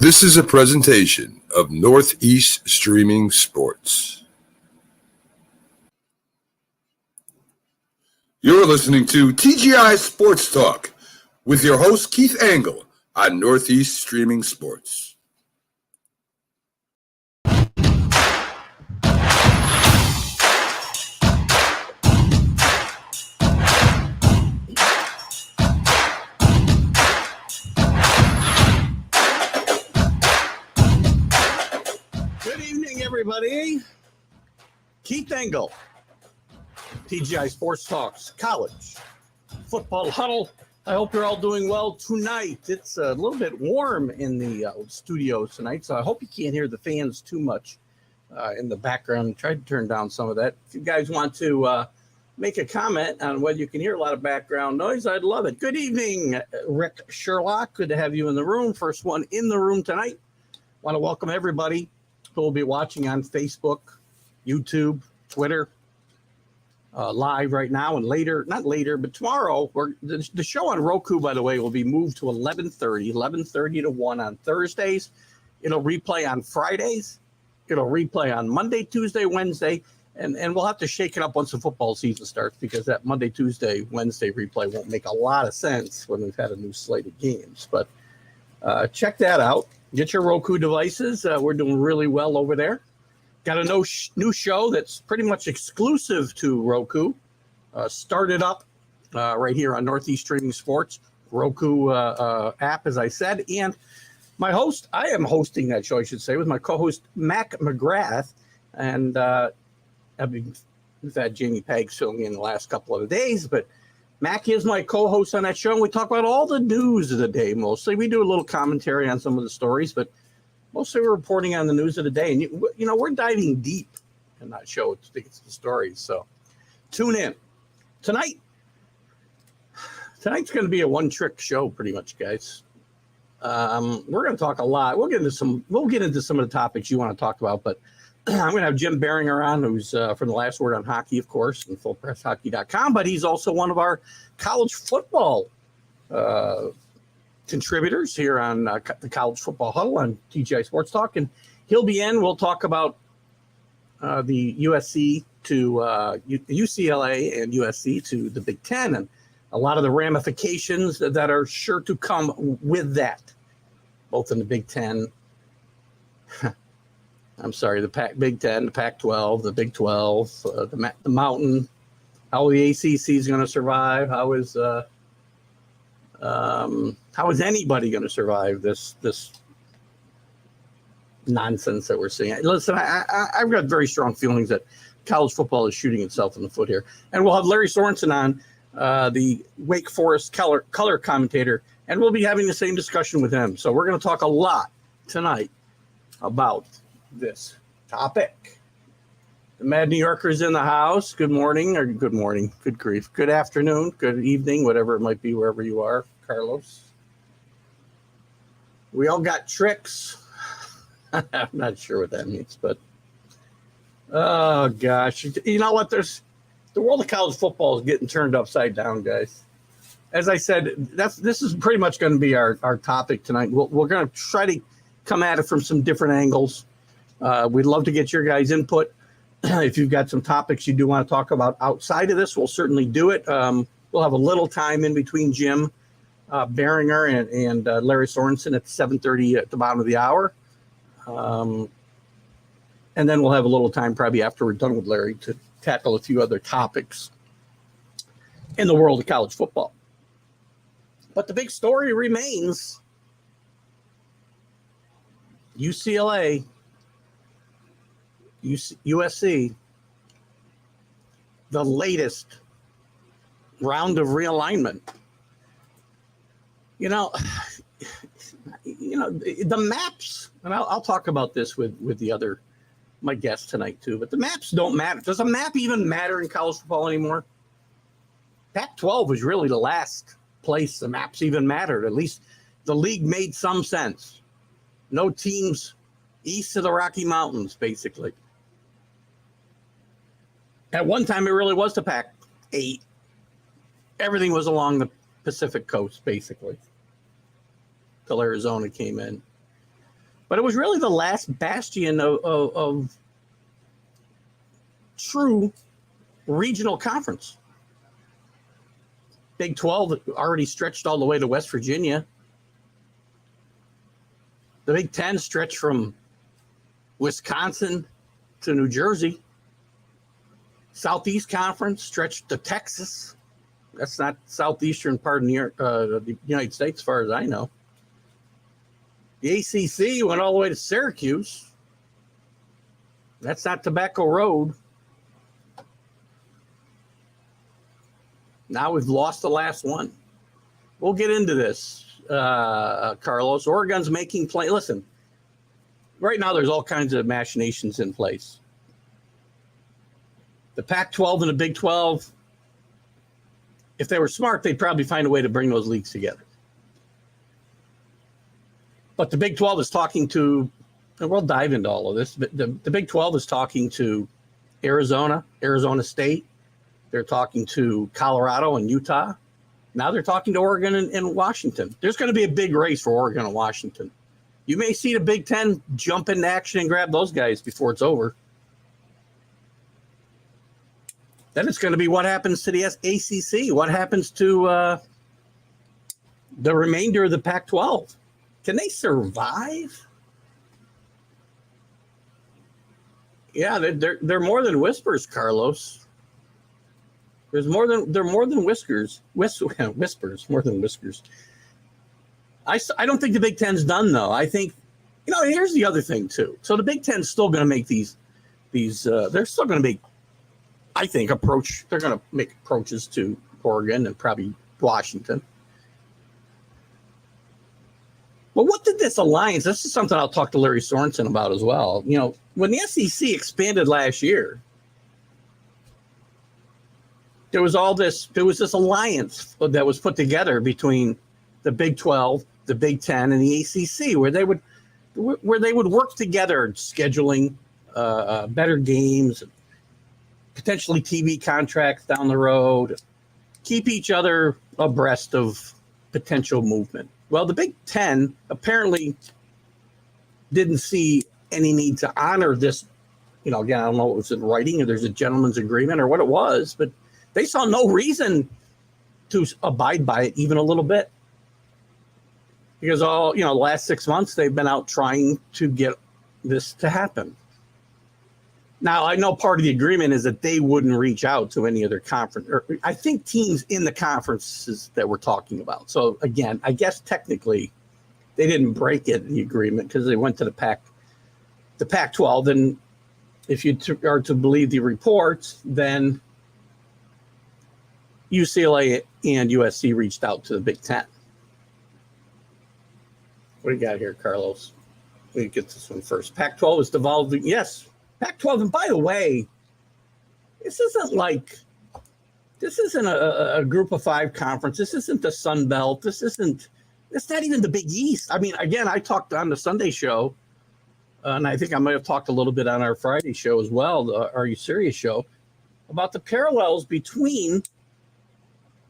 This is a presentation of Northeast Streaming Sports. You're listening to TGI Sports Talk with your host, Keith Angle, on Northeast Streaming Sports. Everybody, Keith Angle, TGI Sports Talks, college football huddle. I hope you're all doing well tonight. It's a little bit warm in the studio tonight, so I hope you can't hear the fans too much in the background. Try to turn down some of that. If you guys want to make a comment on whether you can hear a lot of background noise, I'd love it. Good evening, Rick Sherlock. Good to have you in the room. First one in the room tonight. Want to welcome everybody who will be watching on Facebook, YouTube, Twitter, live right now, and later, not later, but tomorrow. The show on Roku, by the way, will be moved to 11:30 to 1 on Thursdays. It'll replay on Fridays. It'll replay on Monday, Tuesday, Wednesday, and we'll have to shake it up once the football season starts, because that Monday, Tuesday, Wednesday replay won't make a lot of sense when we've had a new slate of games. But check that out. Get your Roku devices. We're doing really well over there. Got a new show that's pretty much exclusive to Roku. Started up right here on Northeast Streaming Sports, Roku app, as I said. And my host, I am hosting that show, I should say, with my co-host, Mac McGrath. And we've had Jamie Peggs filming in the last couple of days, but Mac is my co-host on that show, and we talk about all the news of the day mostly. We do a little commentary on some of the stories, but mostly we're reporting on the news of the day. And, you know, we're diving deep in that show to get to the stories. So tune in. Tonight's going to be a one-trick show pretty much, guys. We're going to talk a lot. We'll get into some of the topics you want to talk about, but I'm going to have Jim Biringer on, who's from the Last Word on Hockey, of course, and fullpresshockey.com, but he's also one of our college football contributors here on the College Football Huddle on TGI Sports Talk, and he'll be in. We'll talk about the USC to UCLA and USC to the Big Ten, and a lot of the ramifications that are sure to come with that, both in the Big Ten. I'm sorry, the Big Ten, the Pac-12, the Big 12, the Mountain. How the ACC is going to survive? How is anybody going to survive this nonsense that we're seeing? Listen, I've got very strong feelings that college football is shooting itself in the foot here. And we'll have Lary Sorensen on, the Wake Forest color commentator, and we'll be having the same discussion with him. So we're going to talk a lot tonight about this topic. The Mad New Yorker's in the house. Good morning, or good morning, good grief, good afternoon, good evening, whatever it might be, wherever you are, Carlos. We all got tricks. I'm not sure what that means, but oh gosh, you know what? The world of college football is getting turned upside down, guys. As I said, this is pretty much going to be our topic tonight. We're going to try to come at it from some different angles. We'd love to get your guys' input. If you've got some topics you do want to talk about outside of this, we'll certainly do it. We'll have a little time in between Jim Biringer and Larry Sorensen at 7:30 at the bottom of the hour. And then we'll have a little time probably after we're done with Larry to tackle a few other topics in the world of college football. But the big story remains UCLA, USC, the latest round of realignment. You know, the maps, and I'll talk about this with my guests tonight too, but the maps don't matter. Does a map even matter in college football anymore? Pac-12 was really the last place the maps even mattered. At least the league made some sense. No teams east of the Rocky Mountains, basically. At one time, it really was the Pac-8. Everything was along the Pacific coast, basically, till Arizona came in. But it was really the last bastion of true regional conference. Big 12 already stretched all the way to West Virginia. The Big 10 stretched from Wisconsin to New Jersey. Southeast Conference stretched to Texas. That's not southeastern part of the United States, as far as I know. The ACC went all the way to Syracuse. That's not Tobacco Road. Now we've lost the last one. We'll get into this, Carlos. Oregon's making play. Listen, right now there's all kinds of machinations in place. The Pac-12 and the Big 12, if they were smart, they'd probably find a way to bring those leagues together. But the Big 12 is talking to, and we'll dive into all of this, but the Big 12 is talking to Arizona State. They're talking to Colorado and Utah. Now they're talking to Oregon and Washington. There's going to be a big race for Oregon and Washington. You may see the Big 10 jump into action and grab those guys before it's over. Then it's going to be what happens to the ACC. What happens to the remainder of the Pac-12? Can they survive? Yeah, they're more than whispers, Carlos. They're more than whispers. Whispers, more than whiskers. I don't think the Big Ten's done, though. I think, here's the other thing, too. So the Big Ten's still going to make these they're still going to make, I think, they're going to make approaches to Oregon and probably Washington. But what did this alliance, this is something I'll talk to Lary Sorensen about as well. When the SEC expanded last year, there was this alliance that was put together between the Big 12, the Big 10, and the ACC, where they would work together, scheduling better games, potentially TV contracts down the road, keep each other abreast of potential movement. Well, the Big 10 apparently didn't see any need to honor this. Again, I don't know what was in writing, or there's a gentleman's agreement or what it was, but they saw no reason to abide by it even a little bit. Because the last 6 months, they've been out trying to get this to happen. Now, I know part of the agreement is that they wouldn't reach out to any other conference, or I think teams in the conferences that we're talking about. So again, I guess technically they didn't break it in the agreement because they went to the Pac-12. And if you are to believe the reports, then UCLA and USC reached out to the Big Ten. What do you got here, Carlos? Let me get this one first. Pac-12 is devolving. Yes, Pac-12. And by the way, this isn't a group of five conference. This isn't the Sun Belt. It's not even the Big East. I mean, again, I talked on the Sunday show, and I think I might have talked a little bit on our Friday show as well, the Are You Serious show, about the parallels between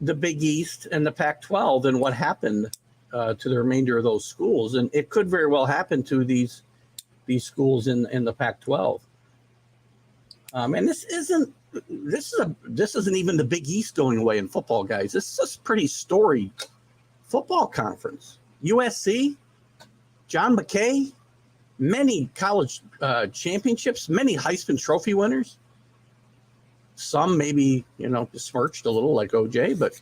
the Big East and the Pac-12 and what happened to the remainder of those schools. And it could very well happen to these schools in the Pac-12. And this isn't even the Big East going away in football, guys. This is a pretty storied football conference. USC, John McKay, many college championships, many Heisman Trophy winners. Some maybe, besmirched a little like OJ, but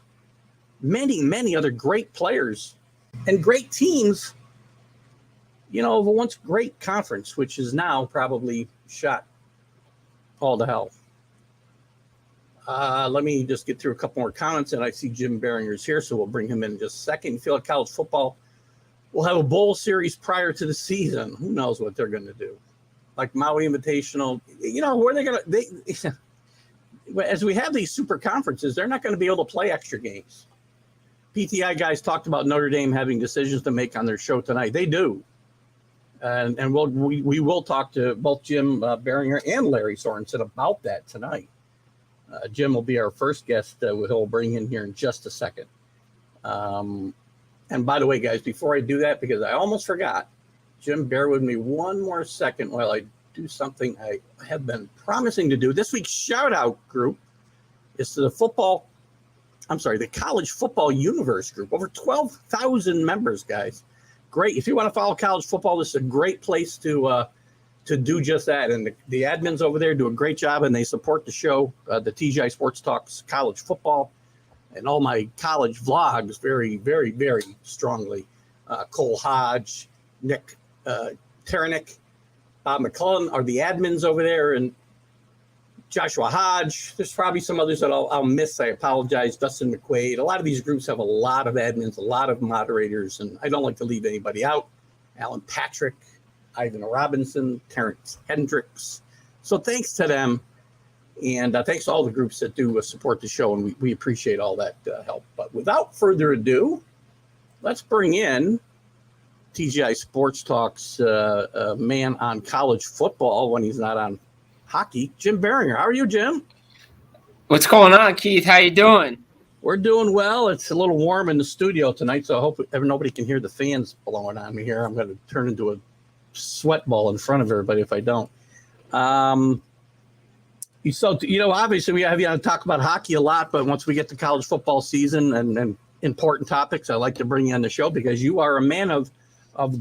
many, many other great players and great teams, of a once great conference, which is now probably shot all to hell. Let me just get through a couple more comments, and I see Jim Biringer's here, so we'll bring him in just a second. You feel like college football will have a bowl series prior to the season. Who knows what they're going to do? Like Maui Invitational, where they're going to as we have these super conferences, they're not going to be able to play extra games. PTI guys talked about Notre Dame having decisions to make on their show tonight. They do. And we will talk to both Jim Biringer and Lary Sorensen about that tonight. Jim will be our first guest he'll bring in here in just a second. And by the way, guys, before I do that, because I almost forgot, Jim, bear with me one more second while I do something I have been promising to do. This week's shout-out group is to the College Football Universe group. Over 12,000 members, guys. Great. If you want to follow college football, this is a great place to do just that. And the admins over there do a great job, and they support the show, the TGI Sports Talks college football, and all my college vlogs very, very, very strongly. Cole Hodge, Nick Teranick, Bob McClellan are the admins over there, and Joshua Hodge. There's probably some others that I'll miss. I apologize. Dustin McQuaid. A lot of these groups have a lot of admins, a lot of moderators, and I don't like to leave anybody out. Alan Patrick, Ivan Robinson, Terrence Hendricks. So thanks to them, and thanks to all the groups that do support the show, and we appreciate all that help. But without further ado, let's bring in TGI Sports Talk's man on college football when he's not on hockey, Jim Biringer. How are you, Jim? What's going on, Keith? How you doing? We're doing well. It's a little warm in the studio tonight, so I hope nobody can hear the fans blowing on me here. I'm going to turn into a sweat ball in front of everybody if I don't. Obviously we have you to talk about hockey a lot, but once we get to college football season and important topics, I like to bring you on the show because you are a man of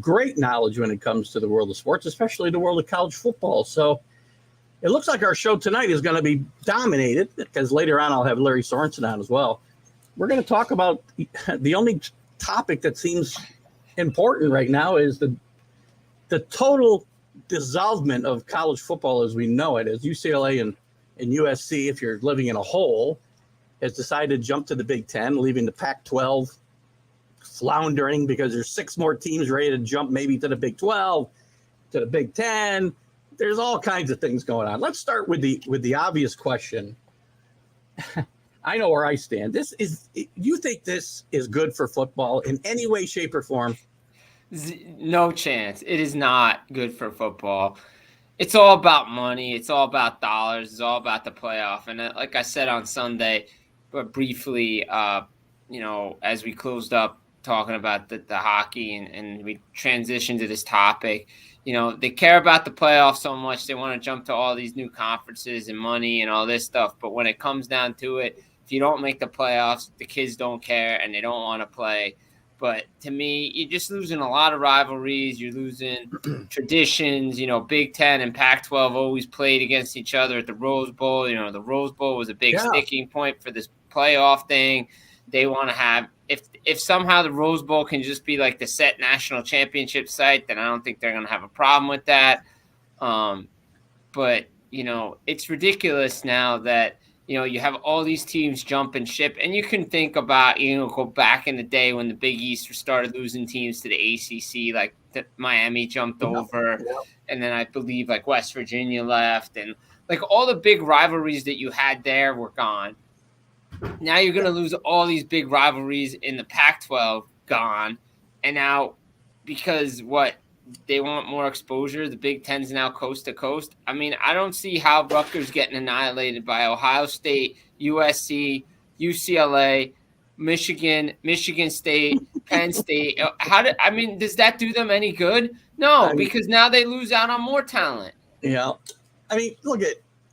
great knowledge when it comes to the world of sports, especially the world of college football. So it looks like our show tonight is going to be dominated because later on I'll have Lary Sorensen on as well. We're going to talk about the only topic that seems important right now is the total dissolvement of college football as we know it, as UCLA and USC, if you're living in a hole, has decided to jump to the Big Ten, leaving the Pac-12 floundering because there's 6 more teams ready to jump maybe to the Big 12, to the Big Ten. There's all kinds of things going on. Let's start with the obvious question. I know where I stand. You think this is good for football in any way, shape, or form? No chance. It is not good for football. It's all about money. It's all about dollars. It's all about the playoff. And like I said on Sunday, but briefly, as we closed up talking about the hockey and we transitioned to this topic, they care about the playoffs so much. They want to jump to all these new conferences and money and all this stuff. But when it comes down to it, if you don't make the playoffs, the kids don't care and they don't want to play. But to me, you're just losing a lot of rivalries. You're losing traditions. Big Ten and Pac-12 always played against each other at the Rose Bowl. The Rose Bowl was a big sticking point for this playoff thing. They want to have if somehow the Rose Bowl can just be like the set national championship site, then I don't think they're going to have a problem with that. But it's ridiculous now that you have all these teams jumping ship, and you can think about, go back in the day when the Big East started losing teams to the ACC, like Miami jumped over, and then I believe like West Virginia left, and like all the big rivalries that you had there were gone. Now you're going to lose all these big rivalries in the Pac-12, gone, and now because they want more exposure. The Big Ten's now coast to coast. I mean, I don't see how Rutgers getting annihilated by Ohio State, USC, UCLA, Michigan State, Penn State. Does that do them any good? No, because now they lose out on more talent. Yeah.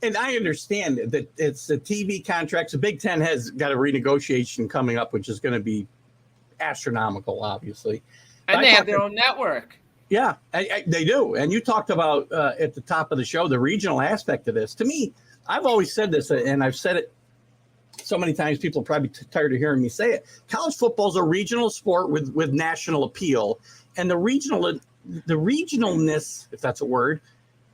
And I understand that it's the TV contracts. The Big Ten has got a renegotiation coming up, which is going to be astronomical, obviously. And they have their own network. Yeah, they do. And you talked about at the top of the show, the regional aspect of this. To me, I've always said this, and I've said it so many times, people are probably tired of hearing me say it. College football is a regional sport with national appeal. And the regionalness, if that's a word,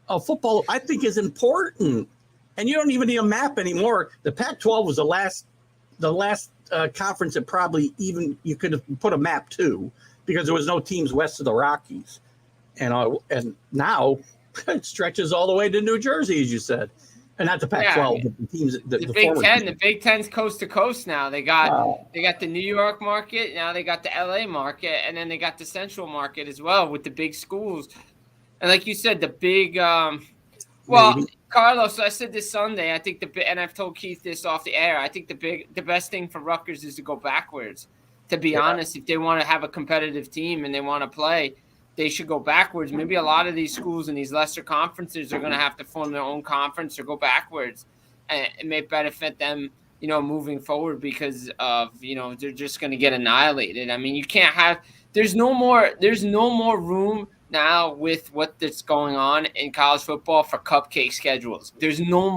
of football, I think is important. And you don't even need a map anymore. The Pac-12 was the last conference that probably even you could have put a map to, because there was no teams west of the Rockies. And now it stretches all the way to New Jersey, as you said. And not the Pac-12, but the teams. The Big Ten. The Big Ten's coast to coast now. They got the New York market. Now they got the LA market, and then they got the Central market as well with the big schools. And like you said, the big. Carlos, I said this Sunday. I think and I've told Keith this off the air. I think the best thing for Rutgers is to go backwards. To be honest, if they want to have a competitive team and they want to play, they should go backwards. Maybe a lot of these schools in these lesser conferences are going to have to form their own conference or go backwards, and it may benefit them, moving forward because of, they're just going to get annihilated. I mean, you can't have, there's no more room now with what's going on in college football for cupcake schedules. There's no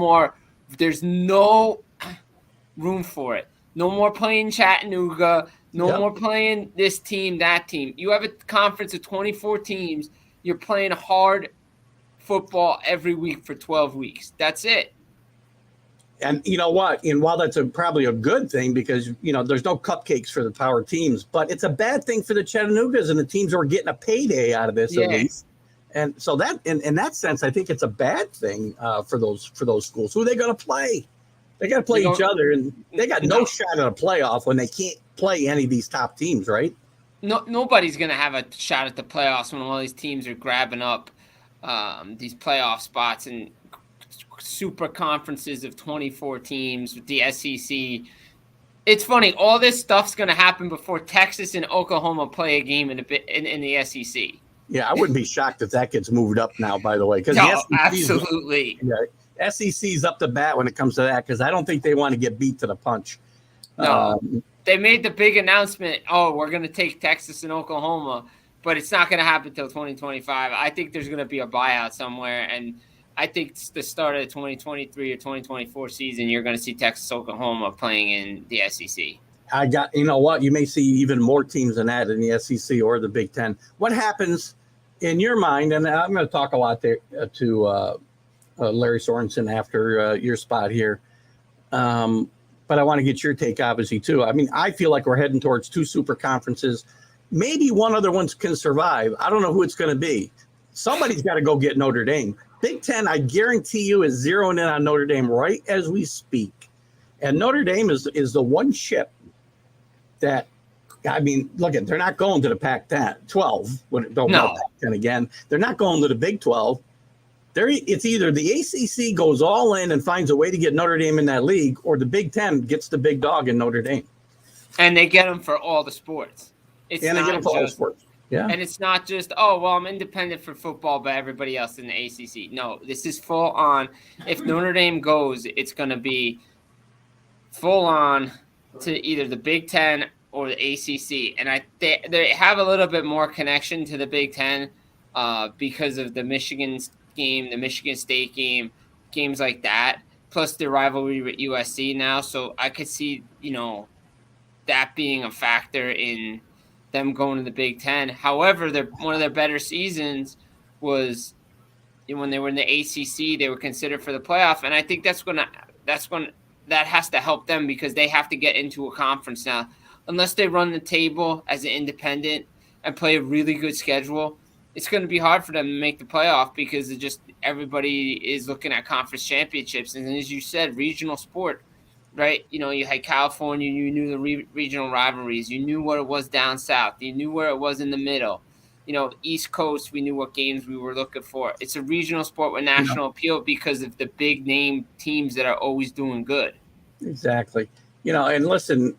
room for it. No more playing Chattanooga. No more playing this team, that team. You have a conference of 24 teams. You're playing hard football every week for 12 weeks. That's it. And you know what? And while that's probably a good thing because, there's no cupcakes for the power teams, but it's a bad thing for the Chattanoogas and the teams who are getting a payday out of this at least. And so that, in that sense, I think it's a bad thing for those schools. Who are they going to play? They got to play each other, and they got no shot at a playoff when they can't play any of these top teams, right? No, nobody's going to have a shot at the playoffs when all these teams are grabbing up these playoff spots and super conferences of 24 teams with the SEC. It's funny. All this stuff's going to happen before Texas and Oklahoma play a game in the SEC. Yeah, I wouldn't be shocked if that gets moved up now, by the way. No, absolutely. SEC's up to bat when it comes to that because I don't think they want to get beat to the punch. No, they made the big announcement, we're going to take Texas and Oklahoma, but it's not going to happen until 2025. I think there's going to be a buyout somewhere, and I think it's the start of the 2023 or 2024 season, you're going to see Texas, Oklahoma playing in the SEC. You know what? You may see even more teams than that in the SEC or the Big Ten. What happens in your mind, and I'm going to talk a lot there to Larry Sorensen after your spot here. But I want to get your take, obviously, too. I mean, I feel like we're heading towards two super conferences. Maybe one other one can survive. I don't know who it's going to be. Somebody's got to go get Notre Dame. Big Ten, I guarantee you, is zeroing in on Notre Dame right as we speak. And Notre Dame is the one ship that, I mean, look, they're not going to the Pac-12. Don't know Pac-10 again. They're not going to the Big 12. It's either the ACC goes all in and finds a way to get Notre Dame in that league, or the Big Ten gets the big dog in Notre Dame. And they get them for all the sports. They get them for all the sports. Yeah. And it's not just, I'm independent for football, but everybody else in the ACC. No, this is full on. If Notre Dame goes, it's going to be full on to either the Big Ten or the ACC. And they have a little bit more connection to the Big Ten because of the Michigan game, the Michigan State game, games like that, plus the rivalry with USC now. So I could see, that being a factor in them going to the Big Ten. However, one of their better seasons was when they were in the ACC. They were considered for the playoff, and I think that has to help them because they have to get into a conference now. Unless they run the table as an independent and play a really good schedule, it's going to be hard for them to make the playoff because everybody is looking at conference championships. And as you said, regional sport, right? You had California, you knew the regional rivalries. You knew what it was down south. You knew where it was in the middle. East Coast, we knew what games we were looking for. It's a regional sport with national appeal because of the big name teams that are always doing good. Exactly. And listen,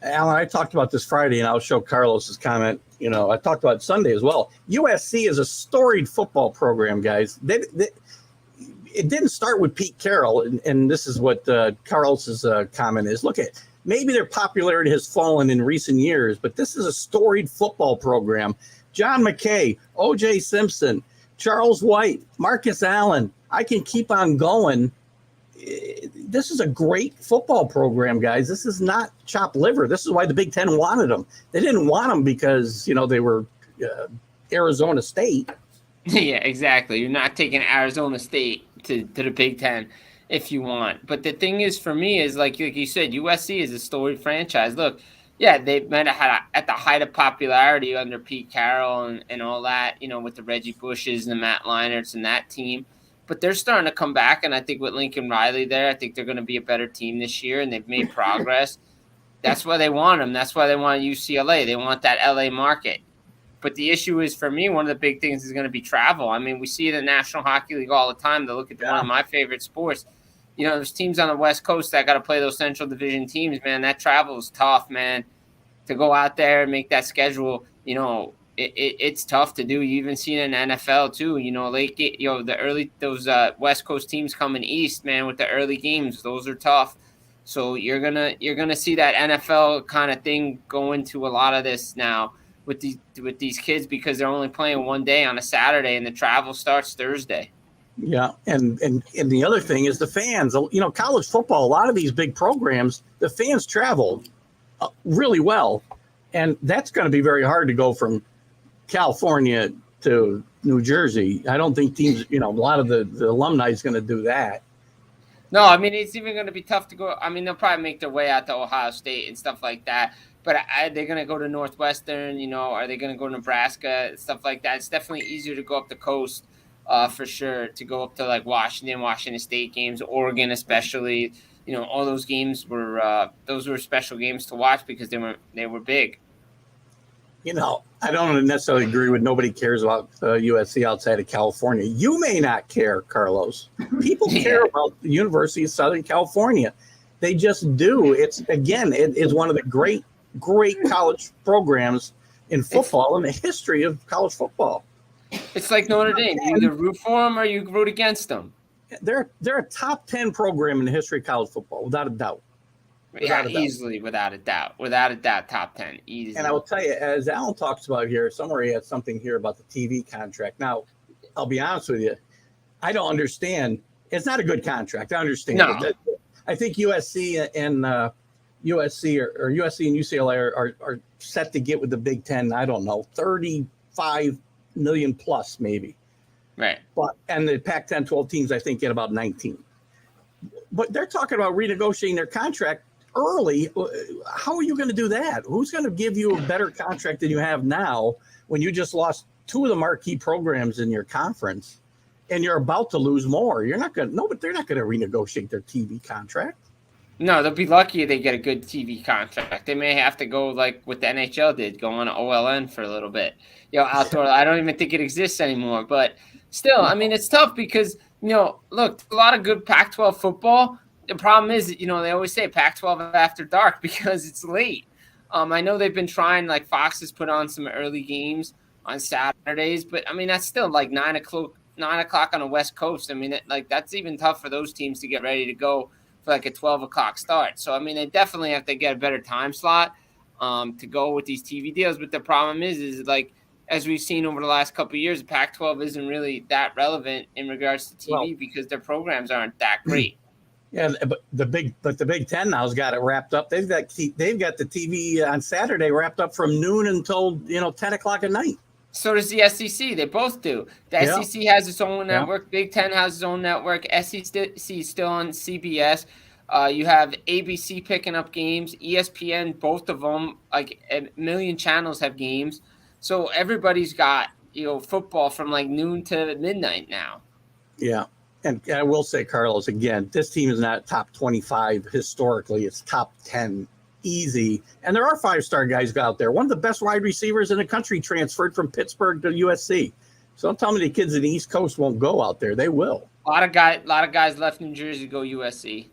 Alan, I talked about this Friday, and I'll show Carlos's comment. I talked about it Sunday as well. USC is a storied football program, guys. It didn't start with Pete Carroll, and this is what Carlos's comment is. Look at, maybe their popularity has fallen in recent years, but this is a storied football program. John McKay, O.J. Simpson, Charles White, Marcus Allen. I can keep on going. This is a great football program, guys. This is not chopped liver. This is why the Big Ten wanted them. They didn't want them because, they were Arizona State. Yeah, exactly. You're not taking Arizona State to the Big Ten if you want. But the thing is, for me, is like you said, USC is a storied franchise. Look, yeah, they might have had at the height of popularity under Pete Carroll and all that, with the Reggie Bushes and the Matt Leinerts and that team. But they're starting to come back, and I think with Lincoln Riley there, I think they're going to be a better team this year, and they've made progress. That's why they want them. That's why they want UCLA. They want that LA market. But the issue is, for me, one of the big things is going to be travel. I mean, we see it in the National Hockey League all the time. To look at one of my favorite sports. There's teams on the West Coast that got to play those Central Division teams, man. That travel is tough, man. To go out there and make that schedule, it's tough to do. You even see it in NFL too. Those West Coast teams coming east, man, with the early games, those are tough. So you're gonna see that NFL kind of thing go into a lot of this now with these kids because they're only playing one day on a Saturday and the travel starts Thursday. Yeah, and the other thing is the fans. College football, a lot of these big programs, the fans travel really well, and that's going to be very hard to go from California to New Jersey. I don't think teams, a lot of the alumni is going to do that. No, I mean, it's even going to be tough to go. I mean, they'll probably make their way out to Ohio State and stuff like that. But they're going to go to Northwestern, are they going to go to Nebraska, stuff like that? It's definitely easier to go up the coast for sure, to go up to like Washington State games, Oregon especially. All those games were special games to watch because they were big. I don't necessarily agree with nobody cares about USC outside of California. You may not care, Carlos. People care about the University of Southern California. They just do. It is one of the great college programs in football in the history of college football. It's like Notre Dame. You either root for them or you root against them. They're a top 10 program in the history of college football, without a doubt. Easily, without a doubt, top 10, easily. And I will tell you, as Alan talks about here, somewhere he had something here about the TV contract. Now, I'll be honest with you, I don't understand. It's not a good contract. I understand. No. I think USC and USC or USC and UCLA are set to get with the Big Ten. I don't know, 35 million plus maybe. Right. And the Pac-10, 12 teams, I think, get about 19. But they're talking about renegotiating their contract early. How are you going to do that? Who's going to give you a better contract than you have now when you just lost two of the marquee programs in your conference and you're about to lose more? But they're not going to renegotiate their TV contract. No, they'll be lucky if they get a good TV contract. They may have to go like what the NHL did, go on OLN for a little bit. Outdoor. I don't even think it exists anymore. But still, I mean, it's tough because, look, a lot of good Pac-12 football. The problem is, they always say Pac-12 after dark because it's late. I know they've been trying, like Fox has put on some early games on Saturdays, but I mean, that's still like 9 o'clock on the West Coast. I mean, that's even tough for those teams to get ready to go for like a 12 o'clock start. So, I mean, they definitely have to get a better time slot to go with these TV deals. But the problem is like, as we've seen over the last couple of years, the Pac-12 isn't really that relevant in regards to TV because their programs aren't that great. Yeah, but the Big Ten now's got it wrapped up. They've got the TV on Saturday wrapped up from noon until 10 o'clock at night. So does the SEC. They both do. The SEC has its own network. Big Ten has its own network. SEC is still on CBS. You have ABC picking up games. ESPN, both of them, like a million channels have games. So everybody's got football from like noon to midnight now. Yeah. And I will say, Carlos, again, this team is not top 25 historically. It's top 10 easy. And there are 5-star guys out there. One of the best wide receivers in the country transferred from Pittsburgh to USC. So don't tell me the kids in the East Coast won't go out there. They will. A lot of guys left New Jersey to go USC.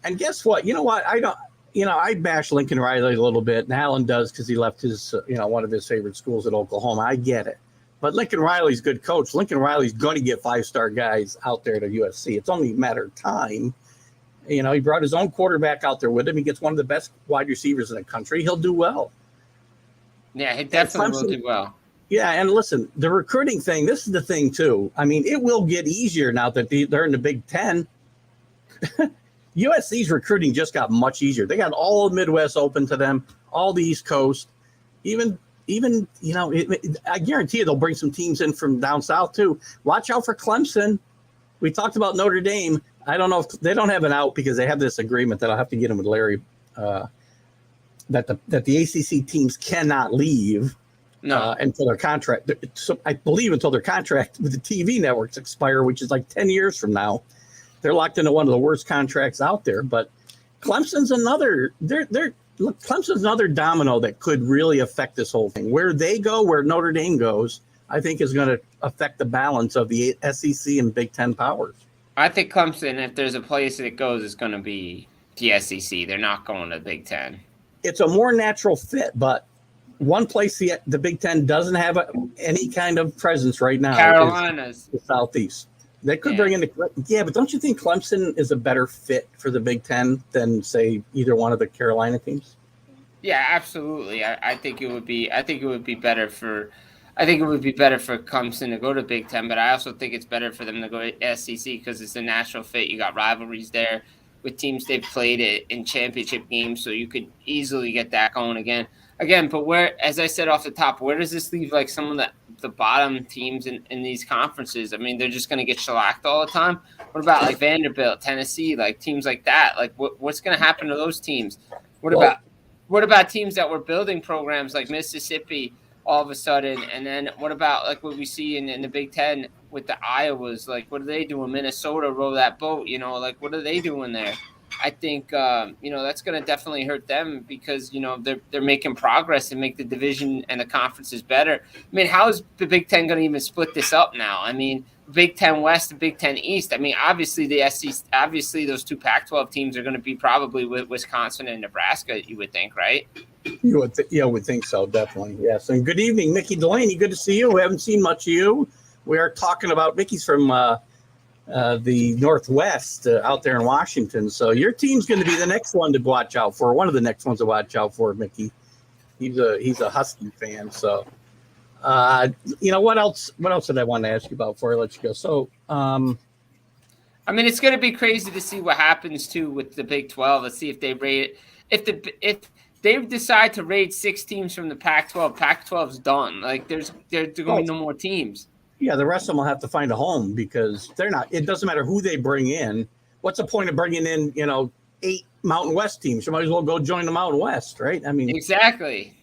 And guess what? You know what? I bash Lincoln Riley a little bit, and Alan does because he left his, one of his favorite schools at Oklahoma. I get it. But Lincoln Riley's a good coach. Lincoln Riley's going to get 5-star guys out there to USC. It's only a matter of time. He brought his own quarterback out there with him. He gets one of the best wide receivers in the country. He'll do well. Yeah, he definitely will do well. Yeah, and listen, the recruiting thing, this is the thing, too. I mean, it will get easier now that they're in the Big Ten. USC's recruiting just got much easier. They got all of Midwest open to them, all the East Coast, even I guarantee you they'll bring some teams in from down south too. Watch out for Clemson. We talked about Notre Dame. I don't know if they don't have an out because they have this agreement that I'll have to get them with Lary that the ACC teams cannot leave until their contract. So I believe until their contract with the TV networks expire, which is like 10 years from now. They're locked into one of the worst contracts out there. But Clemson's another. Clemson's another domino that could really affect this whole thing. Where they go, where Notre Dame goes, I think is going to affect the balance of the SEC and Big Ten powers. I think Clemson, if there's a place that it goes, is going to be the SEC. They're not going to Big Ten. It's a more natural fit, but one place the Big Ten doesn't have any kind of presence right now Carolinas. is the Southeast. They could bring in but don't you think Clemson is a better fit for the Big Ten than, say, either one of the Carolina teams? Yeah, absolutely. I think it would be. I think it would be better for. I think it would be better for Clemson to go to Big Ten, but I also think it's better for them to go to SEC because it's a natural fit. You got rivalries there with teams they've played it in championship games, so you could easily get that going again. But where, as I said off the top, where does this leave like some of the bottom teams in these conferences? I mean, they're just going to get shellacked all the time. What about like Vanderbilt, Tennessee, like teams like that? Like what's going to happen to those teams? What about teams that were building programs like Mississippi all of a sudden? And then what about like what we see in the Big Ten with the Iowas? Like what are they doing? Minnesota row that boat, like what are they doing there? I think that's going to definitely hurt them because they're making progress and make the division and the conferences better. I mean, how is the Big Ten going to even split this up now? I mean, Big Ten West and Big Ten East. I mean, obviously the SEC, obviously those two Pac-12 teams are going to be probably with Wisconsin and Nebraska. You would think, right? You would think so, definitely. Yes. And good evening, Mickey Delaney. Good to see you. We haven't seen much of you. We are talking about Mickey's from the Northwest out there in Washington. So your team's going to be the next one to watch out for. One of the next ones to watch out for, Mickey. He's a Husky fan. So, what else did I want to ask you about before I let you go? So, I mean, it's going to be crazy to see what happens too with the Big 12. Let's see if they rate if they decide to raid 6 teams from the Pac-12. Pac-12's done. Like there's going to be no more teams. Yeah, the rest of them will have to find a home because they're not. It doesn't matter who they bring in. What's the point of bringing in 8 Mountain West teams? You might as well go join the Mountain West, right? I mean, exactly.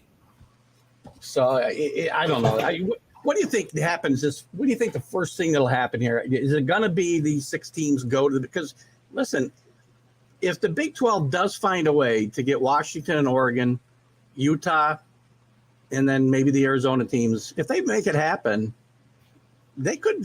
So I don't know. What do you think happens? What do you think the first thing that'll happen here? Is it going to be these 6 teams go to because listen, if the Big 12 does find a way to get Washington and Oregon, Utah, and then maybe the Arizona teams, if they make it happen, they could.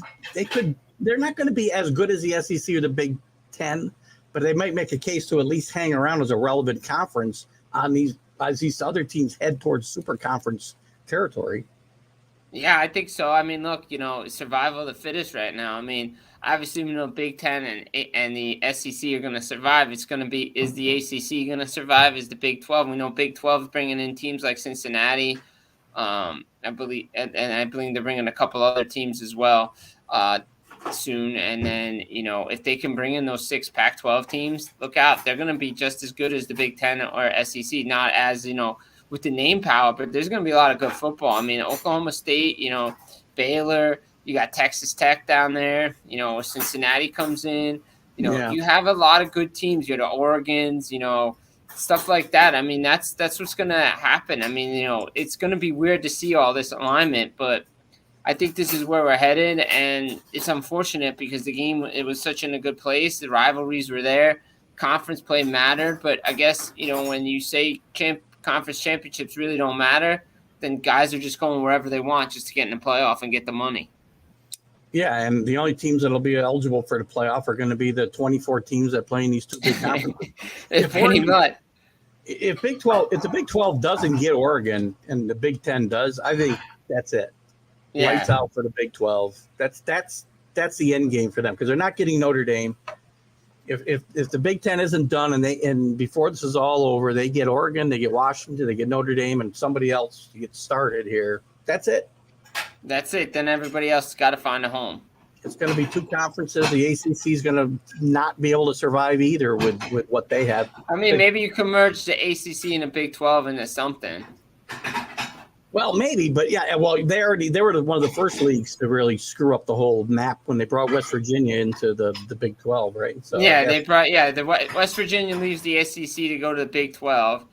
They're not going to be as good as the SEC or the Big Ten, but they might make a case to at least hang around as a relevant conference on as these other teams head towards super conference territory. Yeah, I think so. I mean, look, survival of the fittest right now. I mean, obviously, Big Ten and the SEC are going to survive. It's going to be, is the ACC going to survive? Is the Big 12? We know Big 12 is bringing in teams like Cincinnati. I believe, and I believe they're bringing a couple other teams as well soon. And then, if they can bring in those 6 Pac-12 teams, look out. They're going to be just as good as the Big Ten or SEC, not as, with the name power, but there's going to be a lot of good football. I mean, Oklahoma State, Baylor, you got Texas Tech down there, Cincinnati comes in, You have a lot of good teams. You got the Oregons, stuff like that. I mean, that's what's going to happen. I mean, it's going to be weird to see all this alignment, but I think this is where we're headed, and it's unfortunate because the game, it was such in a good place. The rivalries were there. Conference play mattered, but I guess, when you say conference championships really don't matter, then guys are just going wherever they want just to get in the playoff and get the money. Yeah, and the only teams that'll be eligible for the playoff are going to be the 24 teams that play in these 2 big conferences. If the Big 12 doesn't get Oregon and the Big 10 does, I think that's it. Yeah. Lights out for the Big 12. That's the end game for them because they're not getting Notre Dame. If the Big 10 isn't done and before this is all over, they get Oregon, they get Washington, they get Notre Dame, and somebody else to get started here. That's it. That's it. Then everybody else has got to find a home. It's going to be 2 conferences. The ACC is going to not be able to survive either with what they have. I mean, maybe you can merge the ACC and the Big 12 into something. Well, maybe, but yeah, well, they were one of the first leagues to really screw up the whole map when they brought West Virginia into the Big 12, right? So yeah, the West Virginia leaves the SEC to go to the Big 12,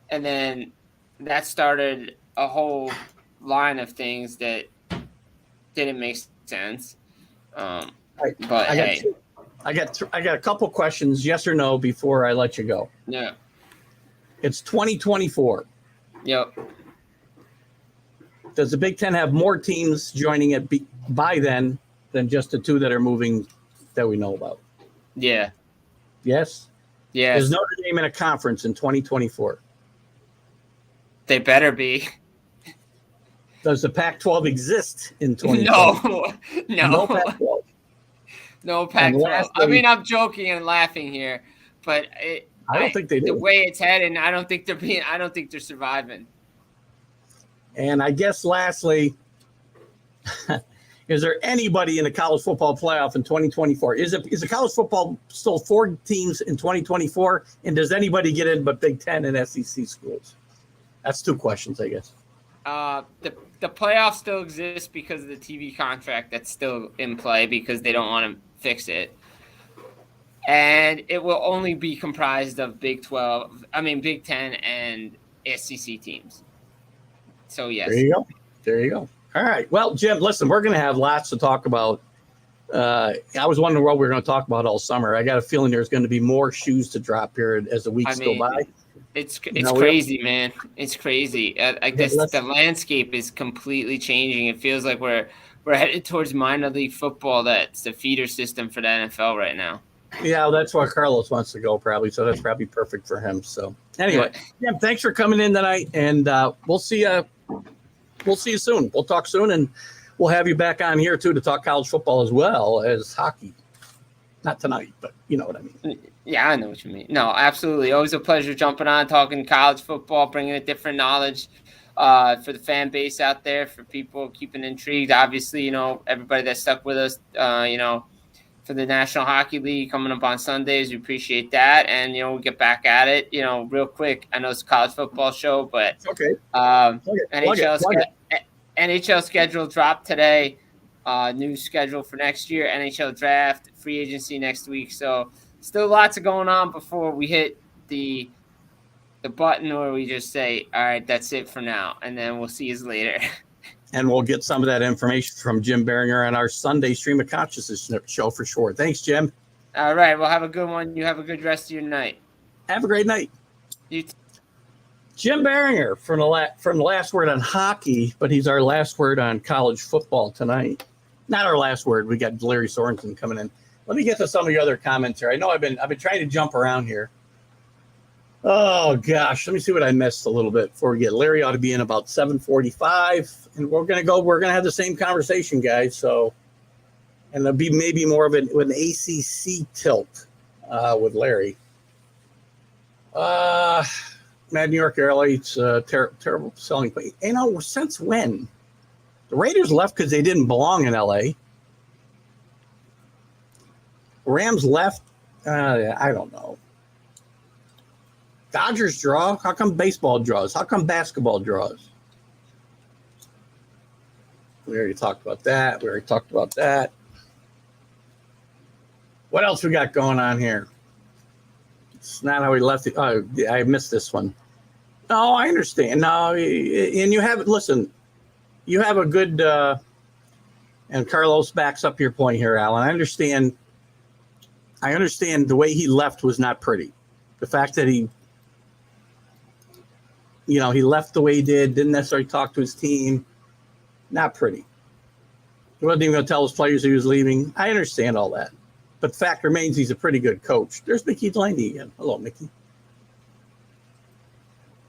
and then that started a whole line of things that didn't make sense. I got a couple questions, yes or no, before I let you go. Yeah. It's 2024. Yep. Does the Big Ten have more teams joining it by then than just the 2 that are moving that we know about? Yeah. Yes? Yes. Is Notre Dame in a conference in 2024? They better be. Does the Pac-12 exist in 2020? No, Pac-12. no Pac-12. I mean, I'm joking and laughing here, but I don't think they do. The way it's heading, I don't think they're surviving. And I guess lastly, is there anybody in the college football playoff in 2024? Is the college football still 4 teams in 2024? And does anybody get in but Big Ten and SEC schools? That's 2 questions, I guess. The playoff still exists because of the TV contract that's still in play because they don't want to fix it. And it will only be comprised of Big 10 and SEC teams. So, yes. There you go. All right. Well, Jim, listen, we're going to have lots to talk about. I was wondering what we were going to talk about all summer. I got a feeling there's going to be more shoes to drop here as the weeks go by. It's crazy, man. It's crazy. The landscape is completely changing. It feels like we're headed towards minor league football. That's the feeder system for the NFL right now. Yeah, that's where Carlos wants to go probably. So that's probably perfect for him. So anyway, Jim, thanks for coming in tonight, and we'll see you. We'll see you soon. We'll talk soon, and we'll have you back on here too to talk college football as well as hockey. Not tonight, but you know what I mean. Yeah, I know what you mean. No, absolutely. Always a pleasure jumping on, talking college football, bringing a different knowledge for the fan base out there, for people keeping intrigued. Obviously, everybody that stuck with us, for the National Hockey League coming up on Sundays, we appreciate that. And, we'll get back at it, real quick. I know it's a college football show, but okay. NHL schedule dropped today. New schedule for next year, NHL draft, free agency next week. So still lots of going on before we hit the button where we just say, all right, that's it for now. And then we'll see you later. And we'll get some of that information from Jim Biringer on our Sunday Stream of Consciousness show for sure. Thanks, Jim. All right. Well, have a good one. You have a good rest of your night. Have a great night. You too. Jim Biringer from the last word on hockey, but he's our last word on college football tonight. Not our last word. We got Lary Sorensen coming in. Let me get to some of your other comments here. I know I've been trying to jump around here. Oh gosh, let me see what I missed a little bit before we get. Lary ought to be in about 7:45, and we're gonna have the same conversation, guys. So, and there'll be maybe more of an ACC tilt with Lary. Mad New York Airlights, terrible selling. But since when? The Raiders left because they didn't belong in LA. Rams left. I don't know. Dodgers draw. How come baseball draws? How come basketball draws? We already talked about that. What else we got going on here? It's not how we left it. Oh, I missed this one. No, I understand. No, and you have a good, and Carlos backs up your point here, Alan. I understand the way he left was not pretty. The fact that he left the way he didn't necessarily talk to his team. Not pretty. He wasn't even going to tell his players he was leaving. I understand all that. But the fact remains he's a pretty good coach. There's Mickey Delaney again. Hello, Mickey.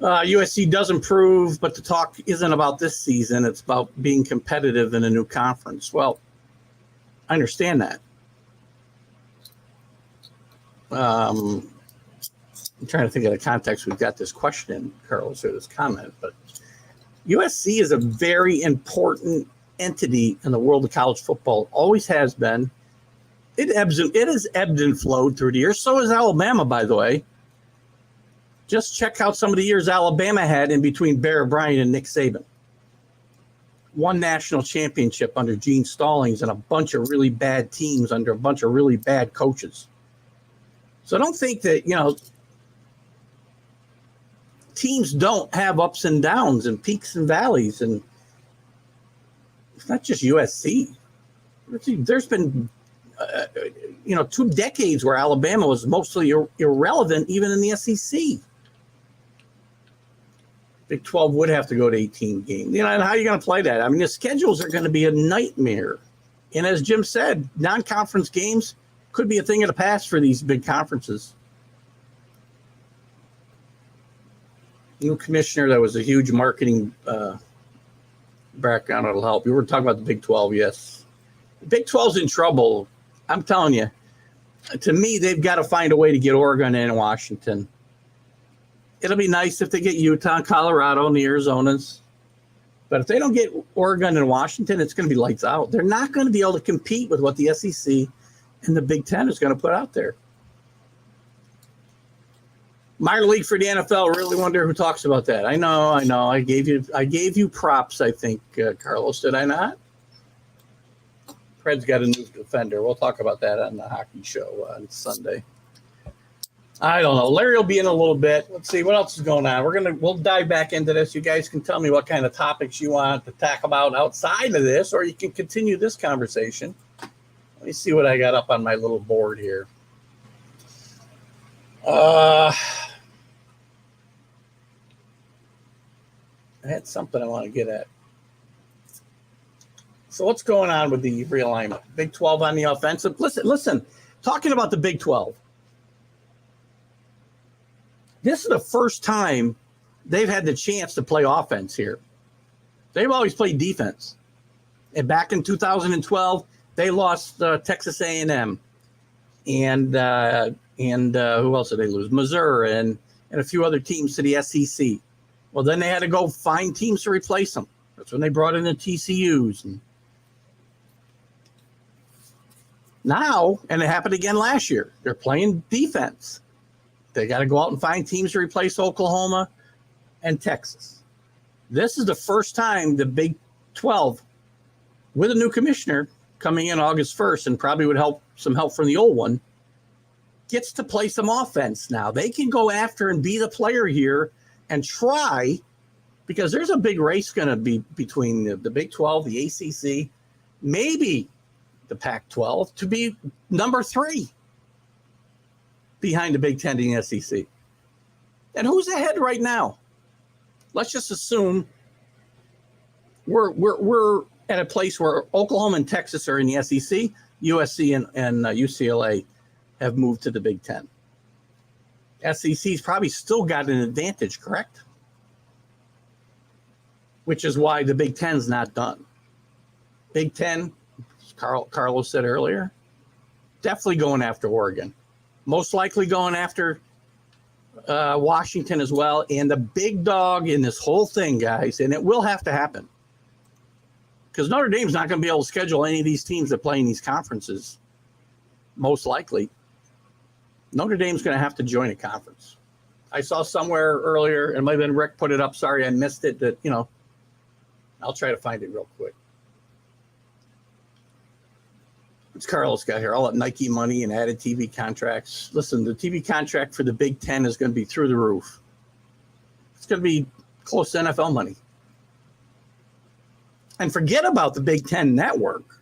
USC does improve, but the talk isn't about this season. It's about being competitive in a new conference. Well, I understand that. I'm trying to think of the context we've got this question in, Carlos, or this comment, but USC is a very important entity in the world of college football. Always has been. It has ebbed and flowed through the years. So is Alabama, by the way. Just check out some of the years Alabama had in between Bear Bryant and Nick Saban. One national championship under Gene Stallings and a bunch of really bad teams under a bunch of really bad coaches. So don't think that, teams don't have ups and downs and peaks and valleys. And it's not just USC. There's been, 2 decades where Alabama was mostly irrelevant, even in the SEC. Big 12 would have to go to 18 games. And how are you going to play that? I mean, the schedules are going to be a nightmare. And as Jim said, non-conference games could be a thing of the past for these big conferences. New commissioner, that was a huge marketing background, it'll help. You were talking about the Big 12, yes. The Big 12's in trouble. I'm telling you. To me, they've got to find a way to get Oregon and Washington. It'll be nice if they get Utah, Colorado, and the Arizonas. But if they don't get Oregon and Washington, it's going to be lights out. They're not going to be able to compete with what the SEC and the Big Ten is going to put out there. Minor league for the NFL. Really wonder who talks about that. I know. I gave you props. I think Carlos, did I not? Fred's got a new defender. We'll talk about that on the hockey show on Sunday. I don't know. Larry will be in a little bit. Let's see what else is going on. We'll dive back into this. You guys can tell me what kind of topics you want to talk about outside of this, or you can continue this conversation. Let me see what I got up on my little board here. I had something I want to get at. So what's going on with the realignment? Big 12 on the offensive. Listen. Talking about the Big 12. This is the first time they've had the chance to play offense here. They've always played defense. And back in 2012, they lost Texas A&M. And who else did they lose? Missouri and a few other teams to the SEC. Well, then they had to go find teams to replace them. That's when they brought in the TCUs. And now, and it happened again last year, they're playing defense. They got to go out and find teams to replace Oklahoma and Texas. This is the first time the Big 12, with a new commissioner coming in August 1st, and probably would some help from the old one, gets to play some offense now. They can go after and be the player here and try, because there's a big race going to be between the Big 12, the ACC, maybe the Pac-12, to be number 3 behind the Big 10 and the SEC. And who's ahead right now? Let's just assume we're at a place where Oklahoma and Texas are in the SEC, USC and UCLA have moved to the Big 10. SEC's probably still got an advantage, correct? Which is why the Big 10's not done. Big 10, as Carlos said earlier, definitely going after Oregon. Most likely going after Washington as well. And the big dog in this whole thing, guys, and it will have to happen, because Notre Dame's not going to be able to schedule any of these teams that play in these conferences, most likely. Notre Dame's going to have to join a conference. I saw somewhere earlier, and maybe Rick put it up. Sorry, I missed it. That, I'll try to find it real quick. What's Carlos got here? All that Nike money and added TV contracts. Listen, the TV contract for the Big 10 is going to be through the roof. It's going to be close to NFL money. And forget about the Big 10 network.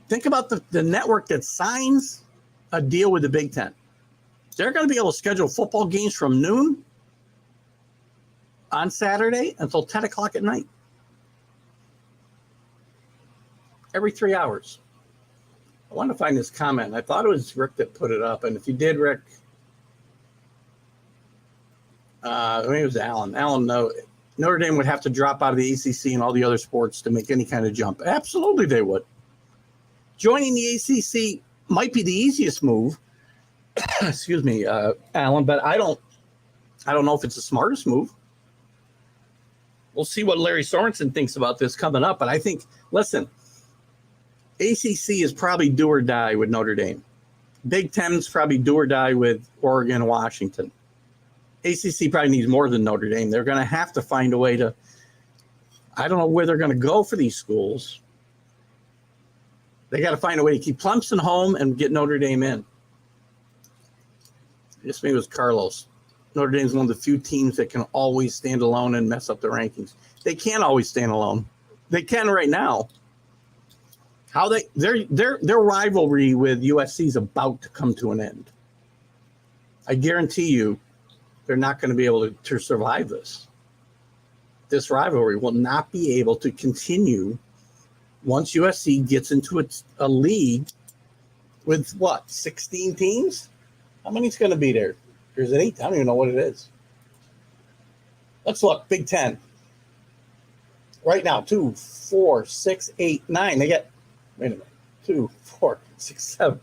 Think about the network that signs a deal with the Big 10. They're going to be able to schedule football games from noon on Saturday until 10 o'clock at night. Every 3 hours. I want to find this comment. I thought it was Rick that put it up. And if you did, Rick, I think it was Alan. Alan, no, Notre Dame would have to drop out of the ACC and all the other sports to make any kind of jump. Absolutely, they would. Joining the ACC might be the easiest move. Excuse me, Alan, but I don't know if it's the smartest move. We'll see what Larry Sorensen thinks about this coming up. But I think, listen, ACC is probably do or die with Notre Dame. Big Ten's probably do or die with Oregon and Washington. ACC probably needs more than Notre Dame. They're going to have to find a way to, I don't know where they're going to go for these schools. They got to find a way to keep Clemson home and get Notre Dame in. This maybe was Carlos. Notre Dame's one of the few teams that can always stand alone and mess up the rankings. They can't always stand alone. They can right now. Their rivalry with USC is about to come to an end. I guarantee you, they're not going to be able to survive this. This rivalry will not be able to continue once USC gets into a league with 16 teams? How many's going to be there? There's 8. I don't even know what it is. Let's look. Big 10. right now, 2, 4, 6, 8, 9. They get, wait a minute, 2, 4, 6, 7.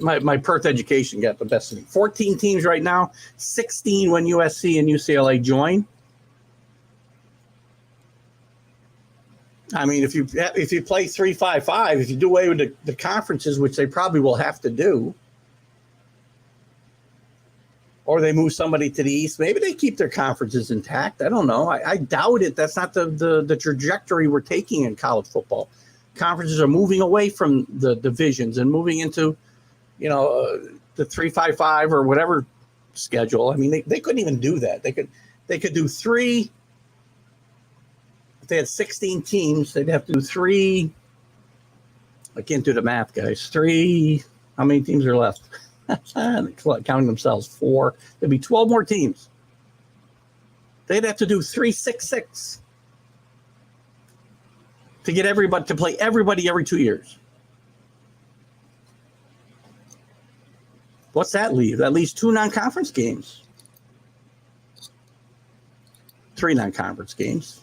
My Perth education got the best of me. 14 teams right now, 16 when USC and UCLA join. I mean, if you play 3-5-5, if you do away with the conferences, which they probably will have to do, or they move somebody to the East, maybe they keep their conferences intact. I don't know. I doubt it. That's not the trajectory we're taking in college football. Conferences are moving away from the divisions and moving into, the 3-5-5 or whatever schedule. I mean, they couldn't even do that. They could do 3. If they had 16 teams, they'd have to do 3. I can't do the math, guys. 3. How many teams are left? Counting themselves, 4. There'd be 12 more teams. They'd have to do 3-6-6 to get everybody to play everybody every 2 years. What's that leave? That leaves 2 non-conference games. 3 non-conference games.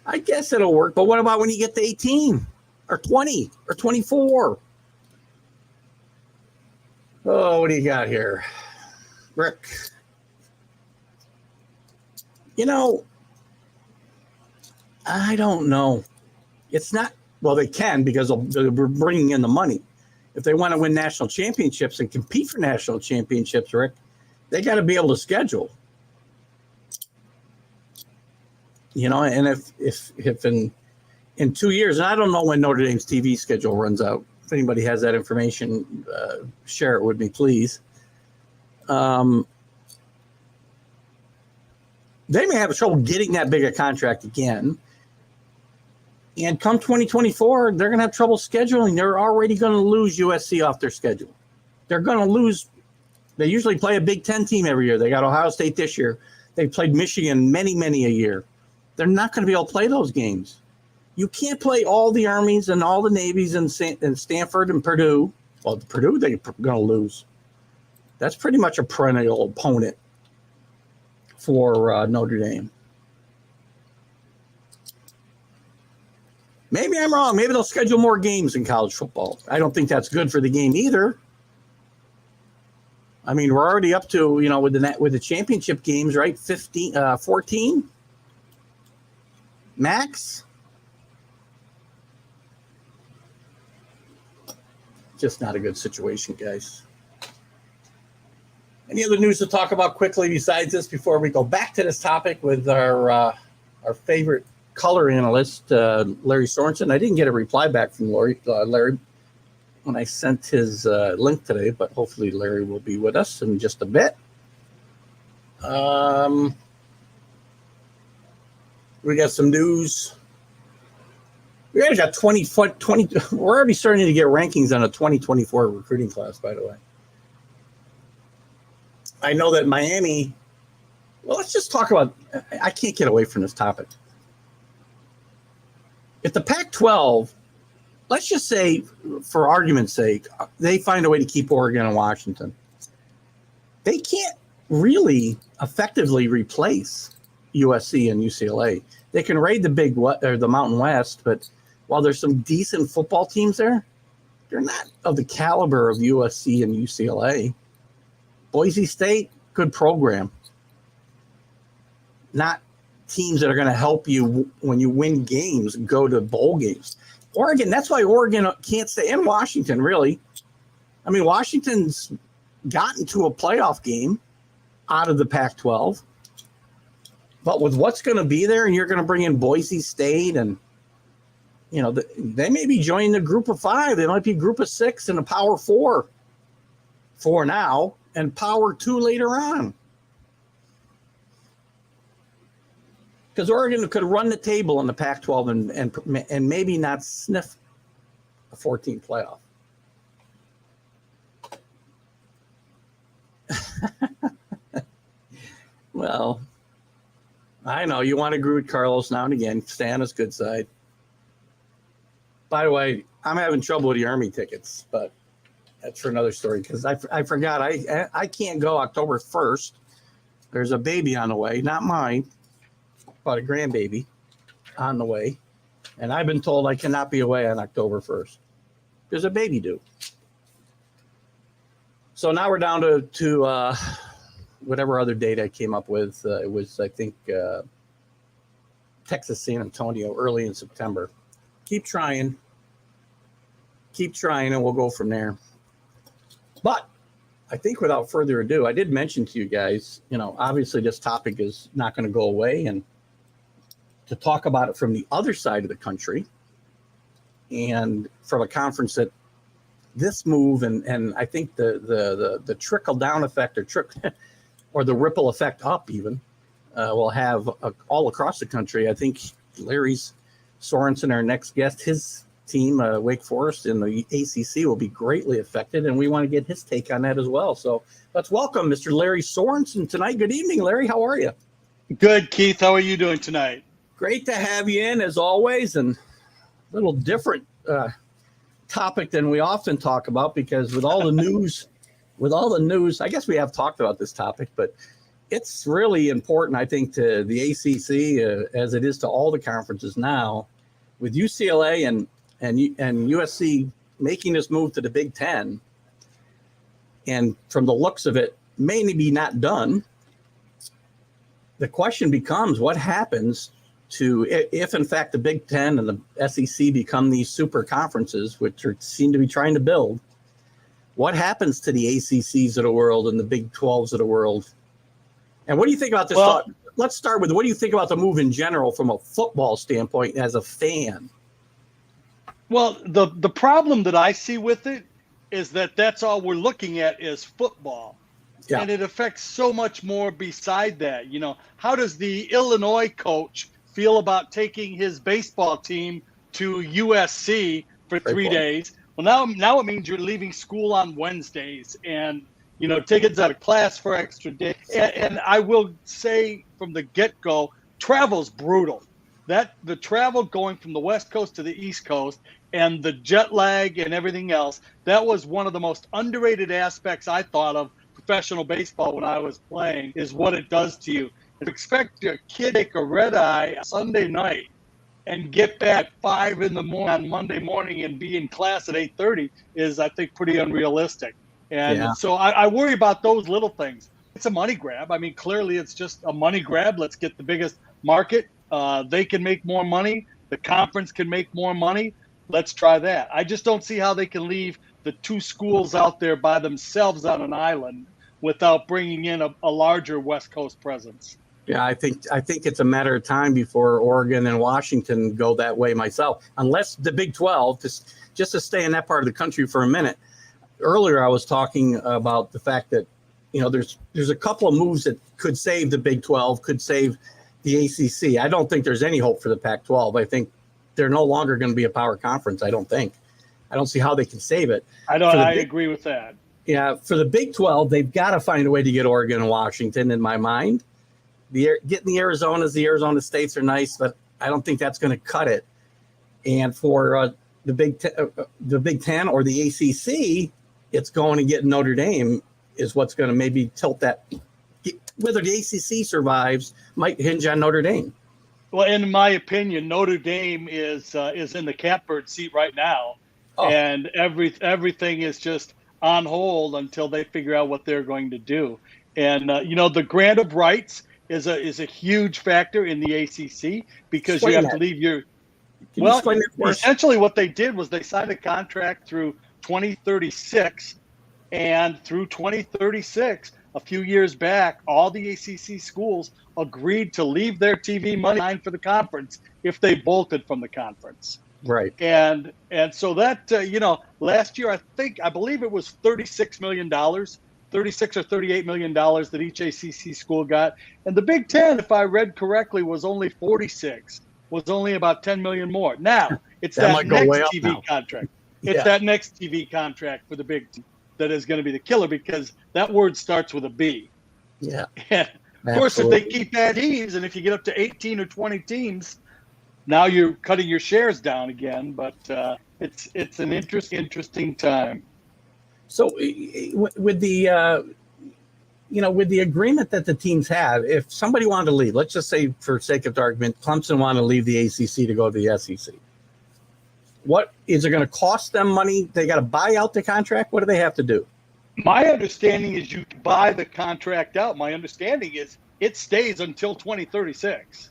I guess it'll work, but what about when you get to 18 or 20 or 24? Oh, what do you got here, Rick? I don't know. It's not, well, they can because they're bringing in the money. If they want to win national championships and compete for national championships, Rick, they got to be able to schedule. And if in 2 years, and I don't know when Notre Dame's TV schedule runs out. If anybody has that information, share it with me, please. They may have trouble getting that big a contract again. And come 2024, they're going to have trouble scheduling. They're already going to lose USC off their schedule. They're going to lose. They usually play a Big Ten team every year. They got Ohio State this year. They played Michigan many, many a year. They're not going to be able to play those games. You can't play all the Armies and all the Navies and Stanford and Purdue. Well, Purdue, they're going to lose. That's pretty much a perennial opponent for Notre Dame. Maybe I'm wrong. Maybe they'll schedule more games in college football. I don't think that's good for the game either. I mean, we're already up to, with the championship games, right? 14 max. Just not a good situation, guys. Any other news to talk about quickly besides this before we go back to this topic with our favorite color analyst, Lary Sorensen? I didn't get a reply back from Lary when I sent his link today, but hopefully Lary will be with us in just a bit. We got some news. We already got 20. We're already starting to get rankings on a 2024 recruiting class, by the way. I know that Miami. Well, let's just talk about. I can't get away from this topic. If the Pac-12, let's just say, for argument's sake, they find a way to keep Oregon and Washington, they can't really effectively replace USC and UCLA. They can raid the Mountain West, but while there's some decent football teams there, they're not of the caliber of USC and UCLA. Boise State, good program. Not teams that are going to help you when you win games, go to bowl games. Oregon, that's why Oregon can't stay, and Washington, really. I mean, Washington's gotten to a playoff game out of the Pac-12. But with what's going to be there, and you're going to bring in Boise State, and they may be joining the group of 5. They might be group of 6 and a power 4 for now, and power 2 later on. Because Oregon could run the table in the Pac-12 and maybe not sniff a 14 playoff. Well, I know you want to agree with Carlos now and again. Stay on his good side. By the way, I'm having trouble with the Army tickets, but that's for another story because I forgot. I can't go October 1st. There's a baby on the way, not mine, but a grandbaby. on the way, and I've been told I cannot be away on October 1st. There's a baby due. So now we're down to whatever other date I came up with. It was, I think, Texas, San Antonio, early in September. Keep trying, and we'll go from there. But I think without further ado, I did mention to you guys, obviously this topic is not going to go away, and to talk about it from the other side of the country and from a conference that this move and I think the trickle down effect or the ripple effect up even will have all across the country. I think Lary's Sorensen, our next guest, his team, Wake Forest in the ACC, will be greatly affected, and we want to get his take on that as well. So let's welcome Mr. Lary Sorensen tonight. Good evening, Lary. How are you? Good, Keith. How are you doing tonight? Great to have you in, as always, and a little different topic than we often talk about, because with all the news, I guess we have talked about this topic, but it's really important, I think, to the ACC as it is to all the conferences now, with UCLA and USC making this move to the Big Ten, and from the looks of it, may be not done. The question becomes, what happens to if in fact the Big Ten and the SEC become these super conferences, which seem to be trying to build? What happens to the ACCs of the world and the Big 12s of the world? And what do you think about this? Let's start with, what do you think about the move in general from a football standpoint as a fan? Well, the problem that I see with it is that that's all we're looking at is football. Yeah. And it affects so much more beside that. How does the Illinois coach feel about taking his baseball team to USC for 3 days? Well, now it means you're leaving school on Wednesdays, and tickets out of class for extra day. And I will say from the get-go, travel's brutal. The travel going from the West Coast to the East Coast and the jet lag and everything else, that was one of the most underrated aspects I thought of professional baseball when I was playing, is what it does to you. To expect a kid to take a red eye Sunday night and get back at 5 a.m. on Monday morning and be in class at 8:30 is, I think, pretty unrealistic. And so I worry about those little things. It's a money grab. I mean, clearly it's just a money grab. Let's get the biggest market. They can make more money. The conference can make more money. Let's try that. I just don't see how they can leave the two schools out there by themselves on an island without bringing in a larger West Coast presence. Yeah, I think it's a matter of time before Oregon and Washington go that way myself, unless the Big 12, just to stay in that part of the country for a minute. Earlier, I was talking about the fact that, there's a couple of moves that could save the Big 12, could save the ACC. I don't think there's any hope for the Pac-12. I think they're no longer going to be a power conference. I don't see how they can save it. I agree with that. Yeah, for the Big 12, they've got to find a way to get Oregon and Washington, in my mind. Getting the Arizona States are nice, but I don't think that's going to cut it. And for the Big Ten or the ACC, it's going to get Notre Dame is what's going to maybe tilt that. Whether the ACC survives might hinge on Notre Dame. Well, in my opinion, Notre Dame is in the catbird seat right now, and everything is just on hold until they figure out what they're going to do. And the grant of rights is a huge factor in the ACC, because you have to leave your. Well, essentially what they did was they signed a contract through 2036, and through 2036, a few years back, all the ACC schools agreed to leave their TV money line for the conference if they bolted from the conference. Right. And so that, last year, I believe it was $36 million, $36 or $38 million that each ACC school got. And the Big Ten, if I read correctly, was only 46, was only about 10 million more. Now, it's that next TV contract. It's that next TV contract for the Big Ten that is going to be the killer, because that word starts with a B. Yeah. And of course, if they keep adding teams, and if you get up to 18 or 20 teams, now you're cutting your shares down again. But it's an interesting time. So with the with the agreement that the teams have, if somebody wanted to leave, let's just say for sake of argument, Clemson wanted to leave the ACC to go to the SEC. What is it going to cost them money? They got to buy out the contract. What do they have to do? My understanding is you buy the contract out. My understanding is it stays until 2036.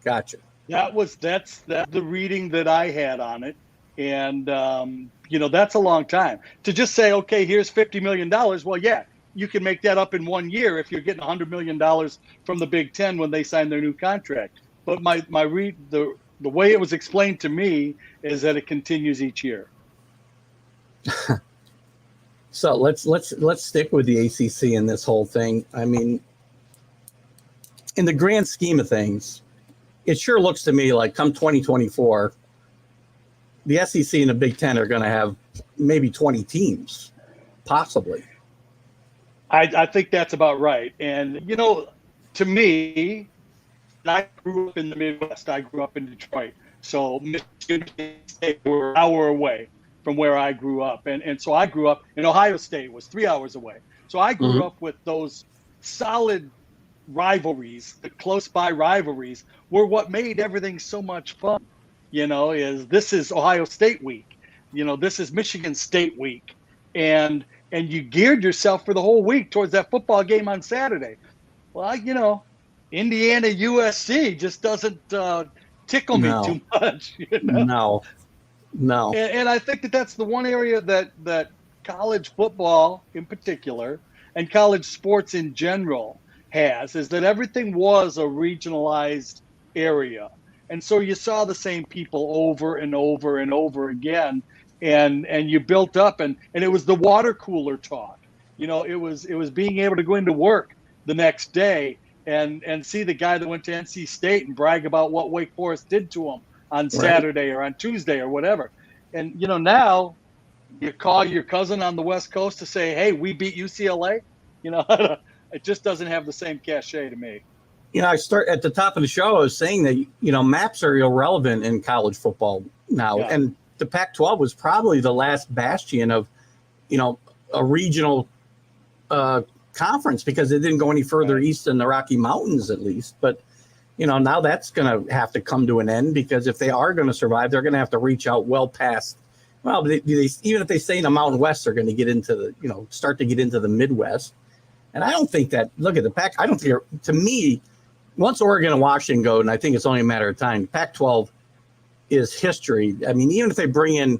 Gotcha. That's the reading that I had on it. And, that's a long time. To just say, okay, here's $50 million. Well, yeah, you can make that up in 1 year if you're getting $100 million from the Big Ten when they sign their new contract. But the way it was explained to me is that it continues each year. So let's stick with the ACC in this whole thing. I mean, in the grand scheme of things, it sure looks to me like come 2024, the SEC and the Big Ten are going to have maybe 20 teams, possibly. I think that's about right. And, to me, I grew up in the Midwest. I grew up in Detroit. So Michigan State were an hour away from where I grew up. And so I grew up in Ohio State was 3 hours away. So I grew up with those solid rivalries, the close by rivalries were what made everything so much fun. This is Ohio State week. This is Michigan State week. And you geared yourself for the whole week towards that football game on Saturday. Well, Indiana USC just doesn't tickle me too much. No. And I think that's the one area that college football in particular and college sports in general is that everything was a regionalized area. And so you saw the same people over and over and over again. And you built up and it was the water cooler talk. It was being able to go into work the next day and see the guy that went to NC State and brag about what Wake Forest did to him on Saturday or on Tuesday or whatever. And, now you call your cousin on the West Coast to say, hey, we beat UCLA. It just doesn't have the same cachet to me. I start at the top of the show. I was saying that, maps are irrelevant in college football now. Yeah. And the Pac-12 was probably the last bastion of, a regional conference because it didn't go any further east than the Rocky Mountains, at least. But, now that's going to have to come to an end because if they are going to survive, they're going to have to reach out well past. Well, they, even if they stay in the Mountain West, they're going to get into the, start to get into the Midwest. And I don't think that, look at the Pac, I don't think, to me, once Oregon and Washington go, and I think it's only a matter of time, Pac-12 is history. I mean, even if they bring in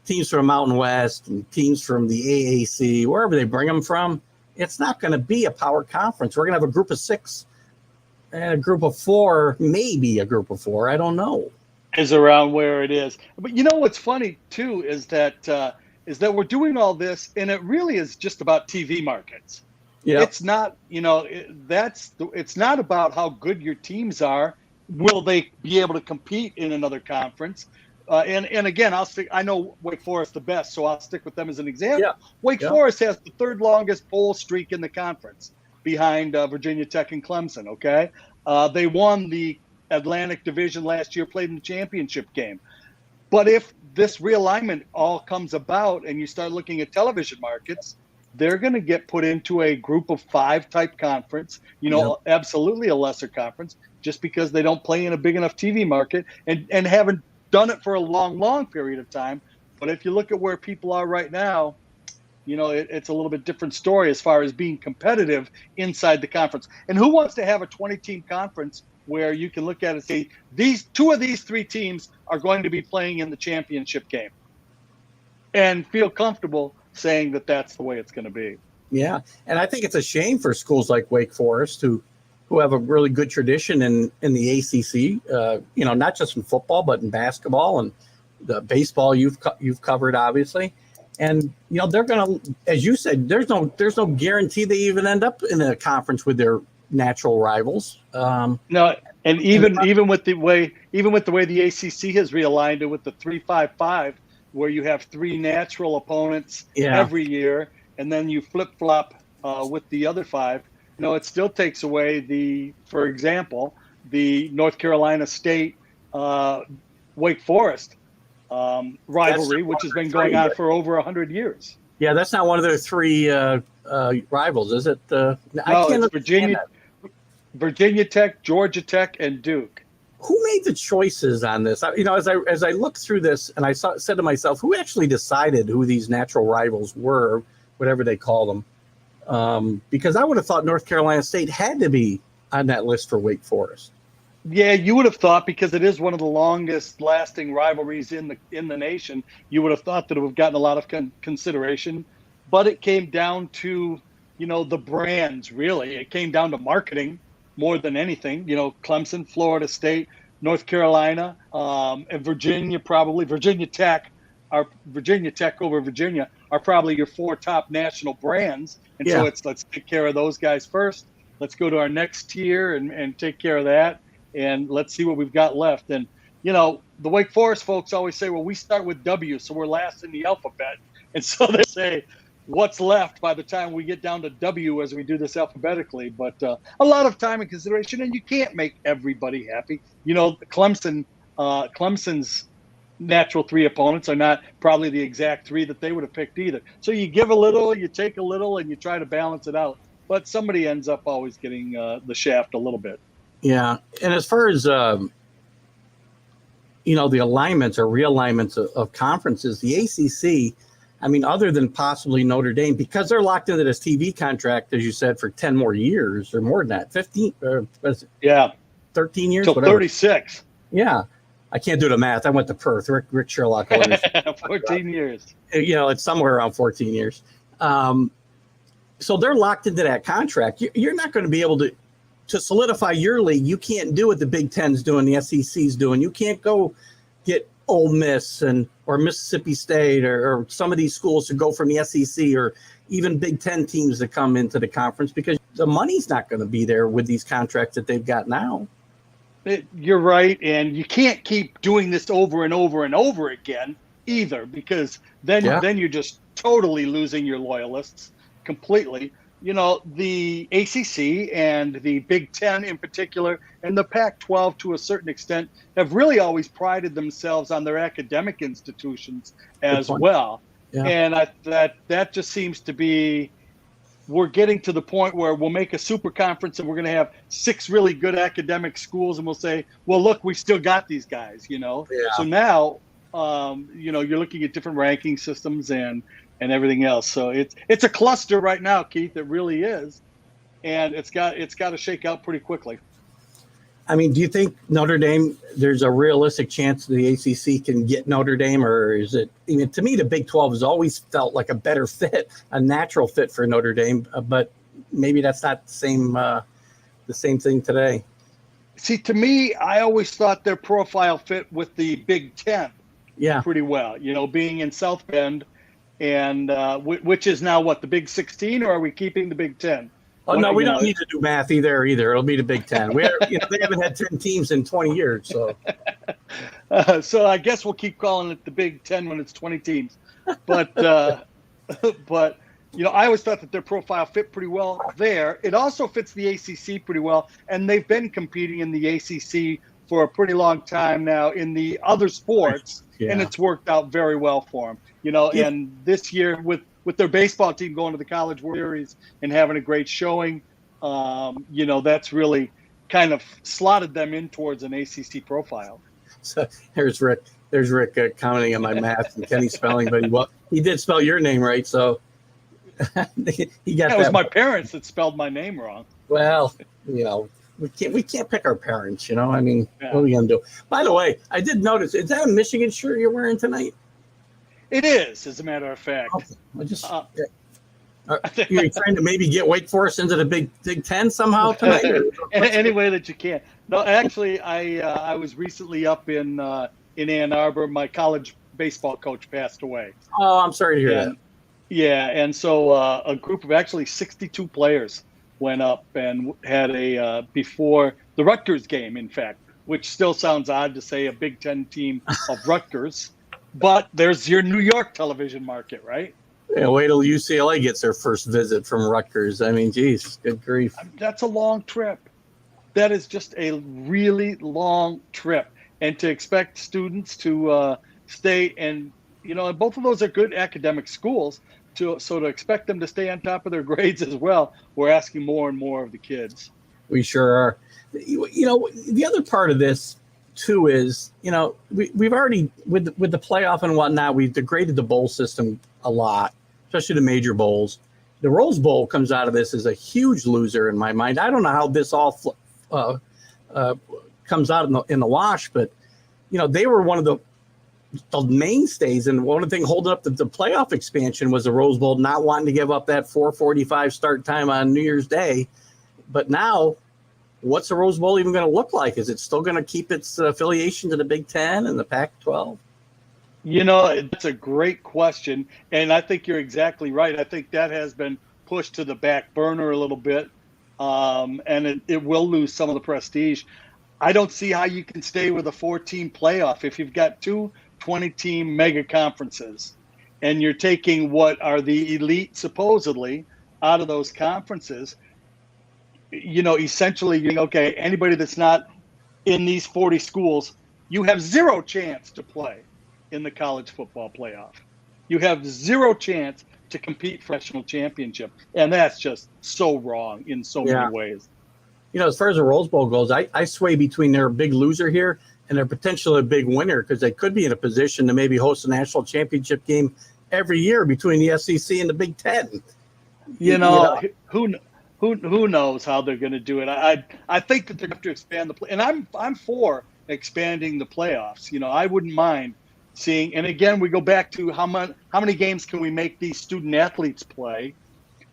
teams from Mountain West and teams from the AAC, wherever they bring them from, it's not going to be a power conference. We're going to have a group of 6 and a group of 4, maybe a group of 4. I don't know. Is around where it is. But what's funny too is that we're doing all this, and it really is just about TV markets. Yeah, it's not. It's not about how good your teams are. Will they be able to compete in another conference? And again, I'll stick. I know Wake Forest the best, so I'll stick with them as an example. Yeah. Wake Forest has the 3rd longest bowl streak in the conference, behind Virginia Tech and Clemson. Okay, they won the Atlantic Division last year, played in the championship game. But if this realignment all comes about, and you start looking at television markets, they're going to get put into a group of 5 type conference. Absolutely a lesser conference, just because they don't play in a big enough TV market and haven't done it for a long period of time. But if you look at where people are right now, it's a little bit different story as far as being competitive inside the conference. And who wants to have a 20-team conference where you can look at it and say, these 2 of these 3 teams are going to be playing in the championship game and feel comfortable saying that that's the way it's going to be? Yeah. And I think it's a shame for schools like Wake Forest who have a really good tradition in the ACC, not just in football, but in basketball and the baseball you've covered, obviously. And, they're going to, as you said, there's no guarantee they even end up in a conference with their natural rivals. No. And even with the way the ACC has realigned it with the 3-5-5, where you have 3 natural opponents every year, and then you flip-flop with the other 5. It still takes away for example, the North Carolina State Wake Forest rivalry, which has been going on for over 100 years. Yeah, that's not one of their 3 rivals, is it? No, it's Virginia Tech, Georgia Tech, and Duke. Who made the choices on this? As I looked through this, and I said to myself, who actually decided who these natural rivals were, whatever they call them? Because I would have thought North Carolina State had to be on that list for Wake Forest. Yeah, you would have thought, because it is one of the longest lasting rivalries in the nation. You would have thought that it would have gotten a lot of consideration, but it came down to, the brands, really. It came down to marketing more than anything. Clemson, Florida State, North Carolina, and Virginia, probably Virginia Tech over Virginia are probably your 4 top national brands. And so let's take care of those guys first. Let's go to our next tier and take care of that. And let's see what we've got left. And, the Wake Forest folks always say, well, we start with W, so we're last in the alphabet. And so they say, what's left by the time we get down to W as we do this alphabetically? But a lot of time and consideration, and you can't make everybody happy. Clemson's natural 3 opponents are not probably the exact 3 that they would have picked either. So you give a little, you take a little, and you try to balance it out. But somebody ends up always getting the shaft a little bit. Yeah, and as far as the alignments or realignments of conferences, the ACC, other than possibly Notre Dame, because they're locked into this TV contract, as you said, for 10 more years or more than that, 15, 13 years, till 36. Yeah, I can't do the math. I went to Perth. Rick Sherlock. 14 years. It's somewhere around 14 years. So they're locked into that contract. You're not going to be able to solidify your league. You can't do what the Big Ten's doing, the SEC's doing. You can't go get Ole Miss or Mississippi State or some of these schools to go from the SEC or even Big Ten teams to come into the conference, because the money's not going to be there with these contracts that they've got now. You're right, and you can't keep doing this over and over and over again either, because then you're just totally losing your loyalists completely. The ACC and the Big Ten in particular, and the Pac-12 to a certain extent, have really always prided themselves on their academic institutions as well. Yeah. And that just seems to be, we're getting to the point where we'll make a super conference and we're going to have 6 really good academic schools, and we'll say, well, look, we still got these guys, Yeah. So now, you're looking at different ranking systems and everything else. So it's a cluster right now, Keith. It really is, and it's got to shake out pretty quickly. Do you think Notre Dame, there's a realistic chance the ACC can get Notre Dame, or is it? To me, the Big 12 has always felt like a better fit, a natural fit for Notre Dame, but maybe that's not the same thing today. See, to me, I always thought their profile fit with the Big Ten, pretty well. Being in South Bend. And which is now what, the Big 16, or are we keeping the Big 10? Oh, no, we don't need to do math either. It'll be the Big 10. They haven't had 10 teams in 20 years. So so I guess we'll keep calling it the Big 10 when it's 20 teams. But I always thought that their profile fit pretty well there. It also fits the ACC pretty well, and they've been competing in the ACC for a pretty long time now in the other sports, and it's worked out very well for them. And this year with their baseball team going to the College World Series and having a great showing, that's really kind of slotted them in towards an ACC profile. So there's Rick commenting on my math and Kenny's spelling, but he did spell your name right, so he got that. It was my parents that spelled my name wrong. Well, we can't pick our parents, What are we gonna do? By the way, I did notice, is that a Michigan shirt you're wearing tonight? It is, as a matter of fact. Okay. You're trying to maybe get Wake Forest into the Big Ten somehow tonight? Any way that you can. No, actually, I was recently up in Ann Arbor. My college baseball coach passed away. Oh, I'm sorry to hear that. Yeah, and so a group of actually 62 players went up and had before the Rutgers game, in fact, which still sounds odd to say a Big Ten team of Rutgers. But there's your New York television market, right? Yeah, wait till UCLA gets their first visit from Rutgers. Geez, good grief. That's a long trip. That is just a really long trip. And to expect students to stay and, and both of those are good academic schools, to expect them to stay on top of their grades as well, we're asking more and more of the kids. We sure are. The other part of this too is, we've already with the playoff and whatnot, we've degraded the bowl system a lot, especially the major bowls. The Rose Bowl comes out of this as a huge loser in my mind. I don't know how this all comes out in the wash, but they were one of the mainstays, and one of the things holding up the playoff expansion was the Rose Bowl not wanting to give up that 4:45 start time on New Year's Day. But now, what's the Rose Bowl even going to look like? Is it still going to keep its affiliation to the Big Ten and the Pac-12? It's a great question, and I think you're exactly right. I think that has been pushed to the back burner a little bit, and it will lose some of the prestige. I don't see how you can stay with a 4-team playoff if you've got two 20-team mega conferences, and you're taking what are the elite supposedly out of those conferences. Essentially, okay, anybody that's not in these 40 schools, you have zero chance to play in the college football playoff. You have zero chance to compete for national championship, and that's just so wrong in so many ways. As far as the Rose Bowl goes, I sway between their big loser here and their potentially a big winner, because they could be in a position to maybe host a national championship game every year between the SEC and the Big Ten. Who knows how they're going to do it? I think that they're going to expand the play, and I'm for expanding the playoffs. I wouldn't mind seeing. And again, we go back to how many games can we make these student athletes play?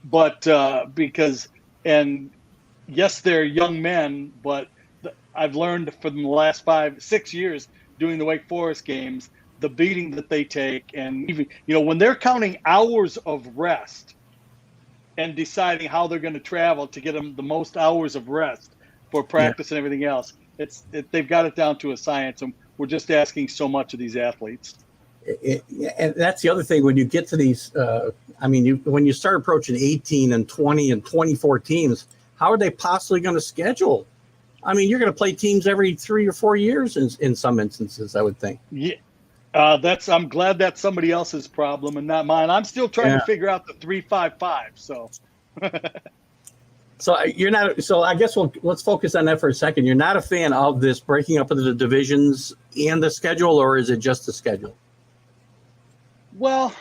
But yes, they're young men, but I've learned from the last 5-6 years doing the Wake Forest games, the beating that they take, and even when they're counting hours of rest and deciding how they're going to travel to get them the most hours of rest for practice and everything else. They've got it down to a science, and we're just asking so much of these athletes. And that's the other thing when you get to these. When you start approaching 18 and 20 and 24 teams, how are they possibly going to schedule? You're going to play teams every 3 or 4 years in some instances, I would think. Yeah. I'm glad that's somebody else's problem and not mine. I'm still trying to figure out the 3-5-5. So, you're not. So I guess let's focus on that for a second. You're not a fan of this breaking up into the divisions and the schedule, or is it just the schedule? Well,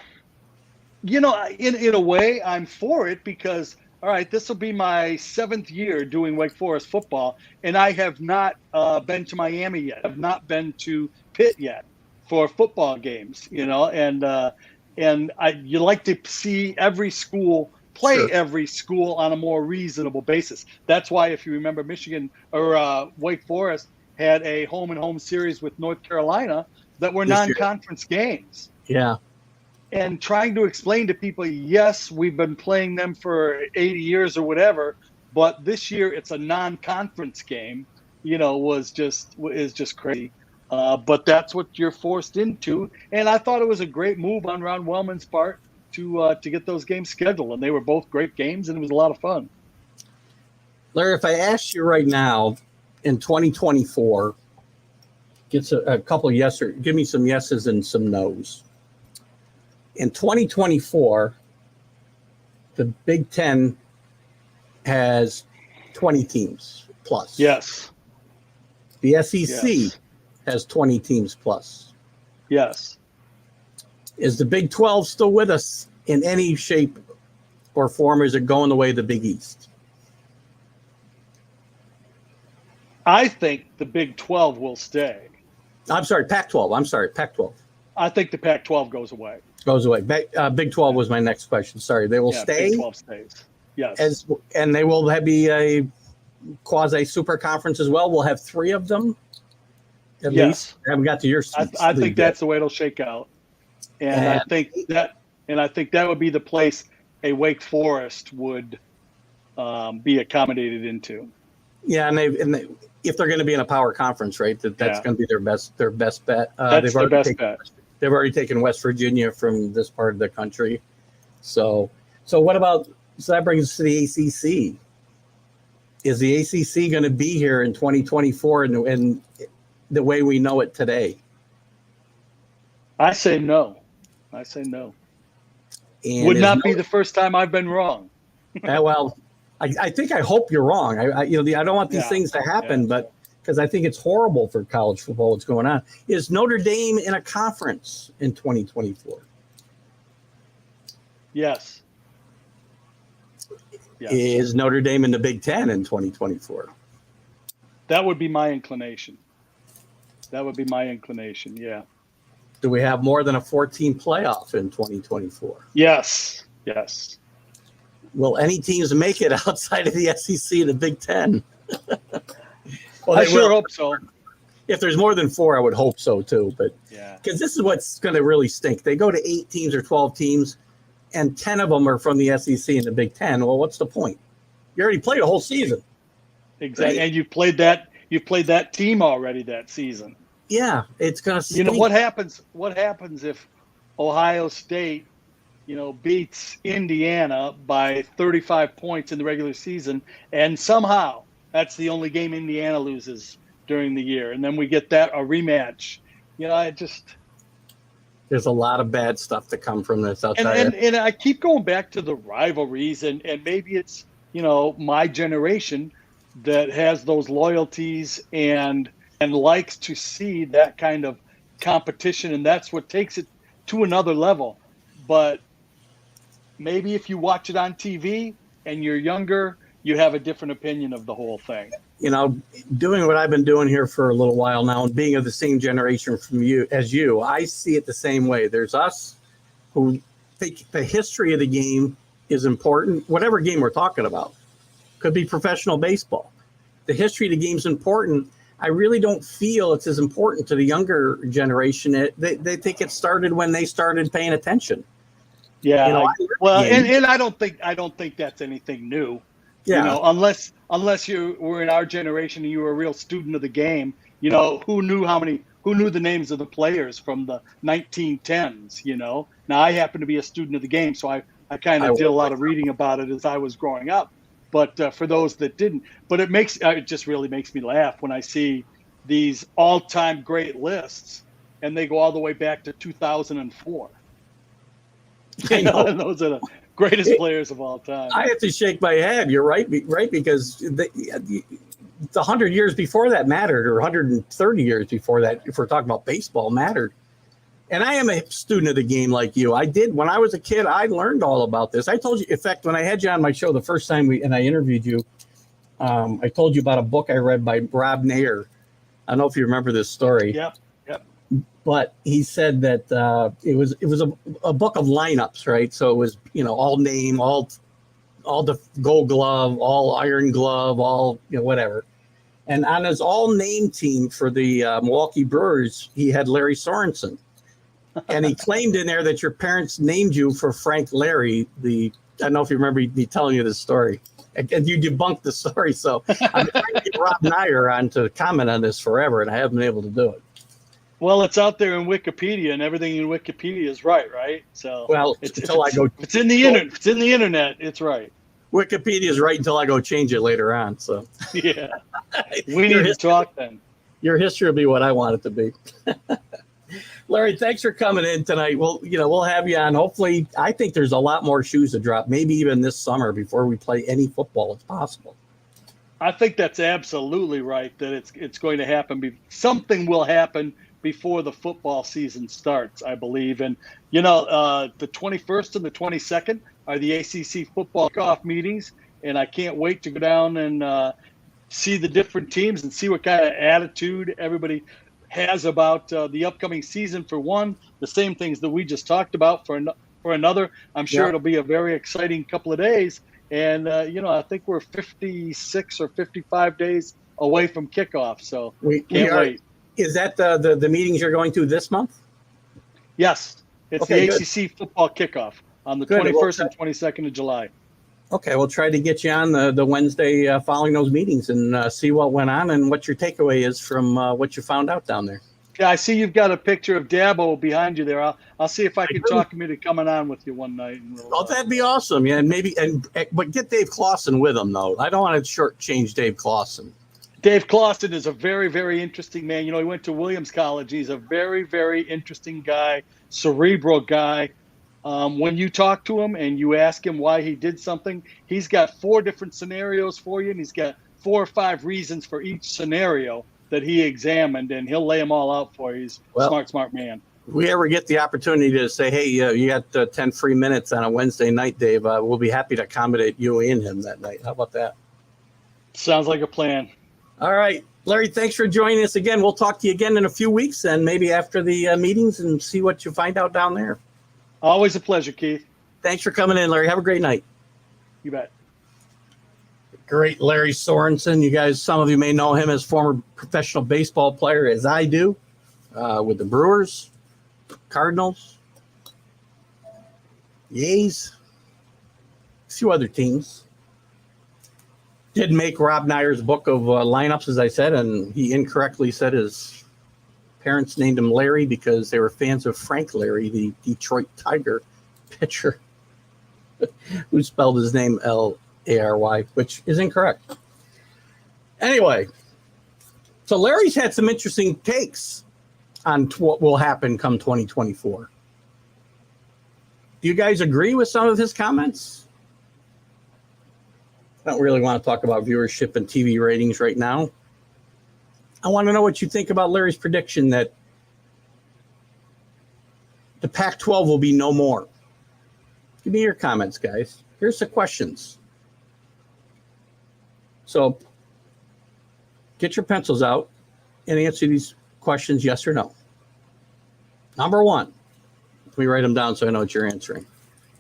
in a way, I'm for it because all right, this will be my 7th year doing Wake Forest football, and I have not been to Miami yet. I've not been to Pitt yet for football games, and you like to see every school play every school on a more reasonable basis. That's why, if you remember, Michigan or Wake Forest had a home-and-home series with North Carolina that were non-conference games. Yeah. And trying to explain to people, yes, we've been playing them for 80 years or whatever, but this year it's a non-conference game, is just crazy. But that's what you're forced into. And I thought it was a great move on Ron Wellman's part to get those games scheduled. And they were both great games, and it was a lot of fun. Larry, if I asked you right now in 2024, gets a couple yes or give me some yeses and some nos. In 2024, the Big Ten has 20 teams plus. Yes. The SEC has 20 teams plus. Yes. Is the Big 12 still with us in any shape or form? Or is it going the way of the Big East? I think the Big 12 will stay. I'm sorry, Pac-12. Pac-12. I think the Pac-12 goes away. Goes away. Big 12 was my next question. Sorry. They will stay. Big 12 stays. Yes. And they will be a quasi super conference as well. We'll have 3 of them. At least. I haven't got to your seats. I think that's the way it'll shake out. And I think that would be the place a Wake Forest would be accommodated into. Yeah, and if they're going to be in a power conference, right? That's going to be their best bet. That's their best bet. They've already taken West Virginia from this part of the country. So what about? So that brings us to the ACC. Is the ACC going to be here in 2024 and the way we know it today? I say no. And would not be the first time I've been wrong. Well, I think I hope you're wrong. I don't want these things to happen, but because I think it's horrible for college football what's going on. Is Notre Dame in a conference in 2024? Yes. Is Notre Dame in the Big Ten in 2024? That would be my inclination. Yeah. Do we have more than a 14 playoff in 2024? Yes. Will any teams make it outside of the SEC and the Big Ten? Well, I sure hope so. If there's more than 4, I would hope so too. But yeah, because this is what's going to really stink. They go to 8 teams or 12 teams, and 10 of them are from the SEC and the Big Ten. Well, what's the point? You already played a whole season. Exactly, right? And you played that team already that season. Yeah, it's going to stink. You know what happens? What happens if Ohio State, beats Indiana by 35 points in the regular season, and somehow that's the only game Indiana loses during the year, and then we get a rematch? There's a lot of bad stuff to come from this. And I keep going back to the rivalries, and maybe it's my generation that has those loyalties and likes to see that kind of competition, and that's what takes it to another level. But maybe if you watch it on TV and you're younger, you have a different opinion of the whole thing. Doing what I've been doing here for a little while now and being of the same generation from you, I see it the same way. There's us who think the history of the game is important, whatever game we're talking about. Could be professional baseball. The history of the game is important. I really don't feel it's as important to the younger generation. They think it started when they started paying attention. Yeah. And I don't think that's anything new. Yeah. Unless you were in our generation and you were a real student of the game, who knew the names of the players from the 1910s, Now I happen to be a student of the game, so I kind of did a lot of reading about it as I was growing up. But for those that didn't, it just really makes me laugh when I see these all-time great lists, and they go all the way back to 2004. I know. And those are the greatest players of all time. I have to shake my head. You're right, because the 100 years before that mattered, or 130 years before that, if we're talking about baseball, mattered. And I am a student of the game like you. I did when I was a kid. I learned all about this. I told you, in fact, when I had you on my show the first time I interviewed you, I told you about a book I read by Rob Nair. I don't know if you remember this story. Yep. But he said that it was a book of lineups, right? So it was all name, all the Gold Glove, all Iron Glove, all whatever. And on his all name team for the Milwaukee Brewers, he had Lary Sorensen. And he claimed in there that your parents named you for Frank Lary. I don't know if you remember me telling you this story. And you debunked the story. So I've been trying to get Rob Nair on to comment on this forever, and I haven't been able to do it. Well, it's out there in Wikipedia, and everything in Wikipedia is right? So it's in the internet, it's right. Wikipedia is right until I go change it later on. So yeah, we need to talk then. Your history will be what I want it to be. Larry, thanks for coming in tonight. We'll have you on. Hopefully, I think there's a lot more shoes to drop, maybe even this summer before we play any football. It's possible. I think that's absolutely right, that it's going to happen. Something will happen before the football season starts, I believe. And, the 21st and the 22nd are the ACC football kickoff meetings. And I can't wait to go down and see the different teams and see what kind of attitude everybody has about the upcoming season. For one, the same things that we just talked about for another. I'm sure it'll be a very exciting couple of days. And, I think we're 56 or 55 days away from kickoff. So can't wait. Is that the meetings you're going to this month? Yes. It's the ACC football kickoff on the 21st and 22nd of July. Okay, we'll try to get you on the Wednesday following those meetings and see what went on and what your takeaway is from what you found out down there. Yeah, I see you've got a picture of Dabo behind you there. I'll see if I can talk him into coming on with you one night. That'd be awesome. Yeah, but get Dave Clawson with him though. I don't want to shortchange Dave Clawson. Dave Clawson is a very, very interesting man. He went to Williams College. He's a very, very interesting guy, cerebral guy. When you talk to him and you ask him why he did something, he's got 4 different scenarios for you, and he's got 4 or 5 reasons for each scenario that he examined, and he'll lay them all out for you. He's smart man. If we ever get the opportunity to say, hey, you got 10 free minutes on a Wednesday night, Dave, we'll be happy to accommodate you and him that night. How about that? Sounds like a plan. All right. Larry, thanks for joining us again. We'll talk to you again in a few weeks and maybe after the meetings and see what you find out down there. Always a pleasure, Keith. Thanks for coming in, Larry. Have a great night. You bet. Great Larry Sorensen. You guys, some of you may know him as former professional baseball player, as I do, with the Brewers, Cardinals, Yays, a few other teams. Did make Rob Neyer's book of lineups, as I said, and he incorrectly said his parents named him Larry because they were fans of Frank Lary, the Detroit Tiger pitcher, who spelled his name Lary, which is incorrect. Anyway, so Larry's had some interesting takes on what will happen come 2024. Do you guys agree with some of his comments? I don't really want to talk about viewership and TV ratings right now. I want to know what you think about Larry's prediction that the Pac-12 will be no more. Give me your comments, guys. Here's the questions. So get your pencils out and answer these questions, yes or no. Number 1, let me write them down so I know what you're answering.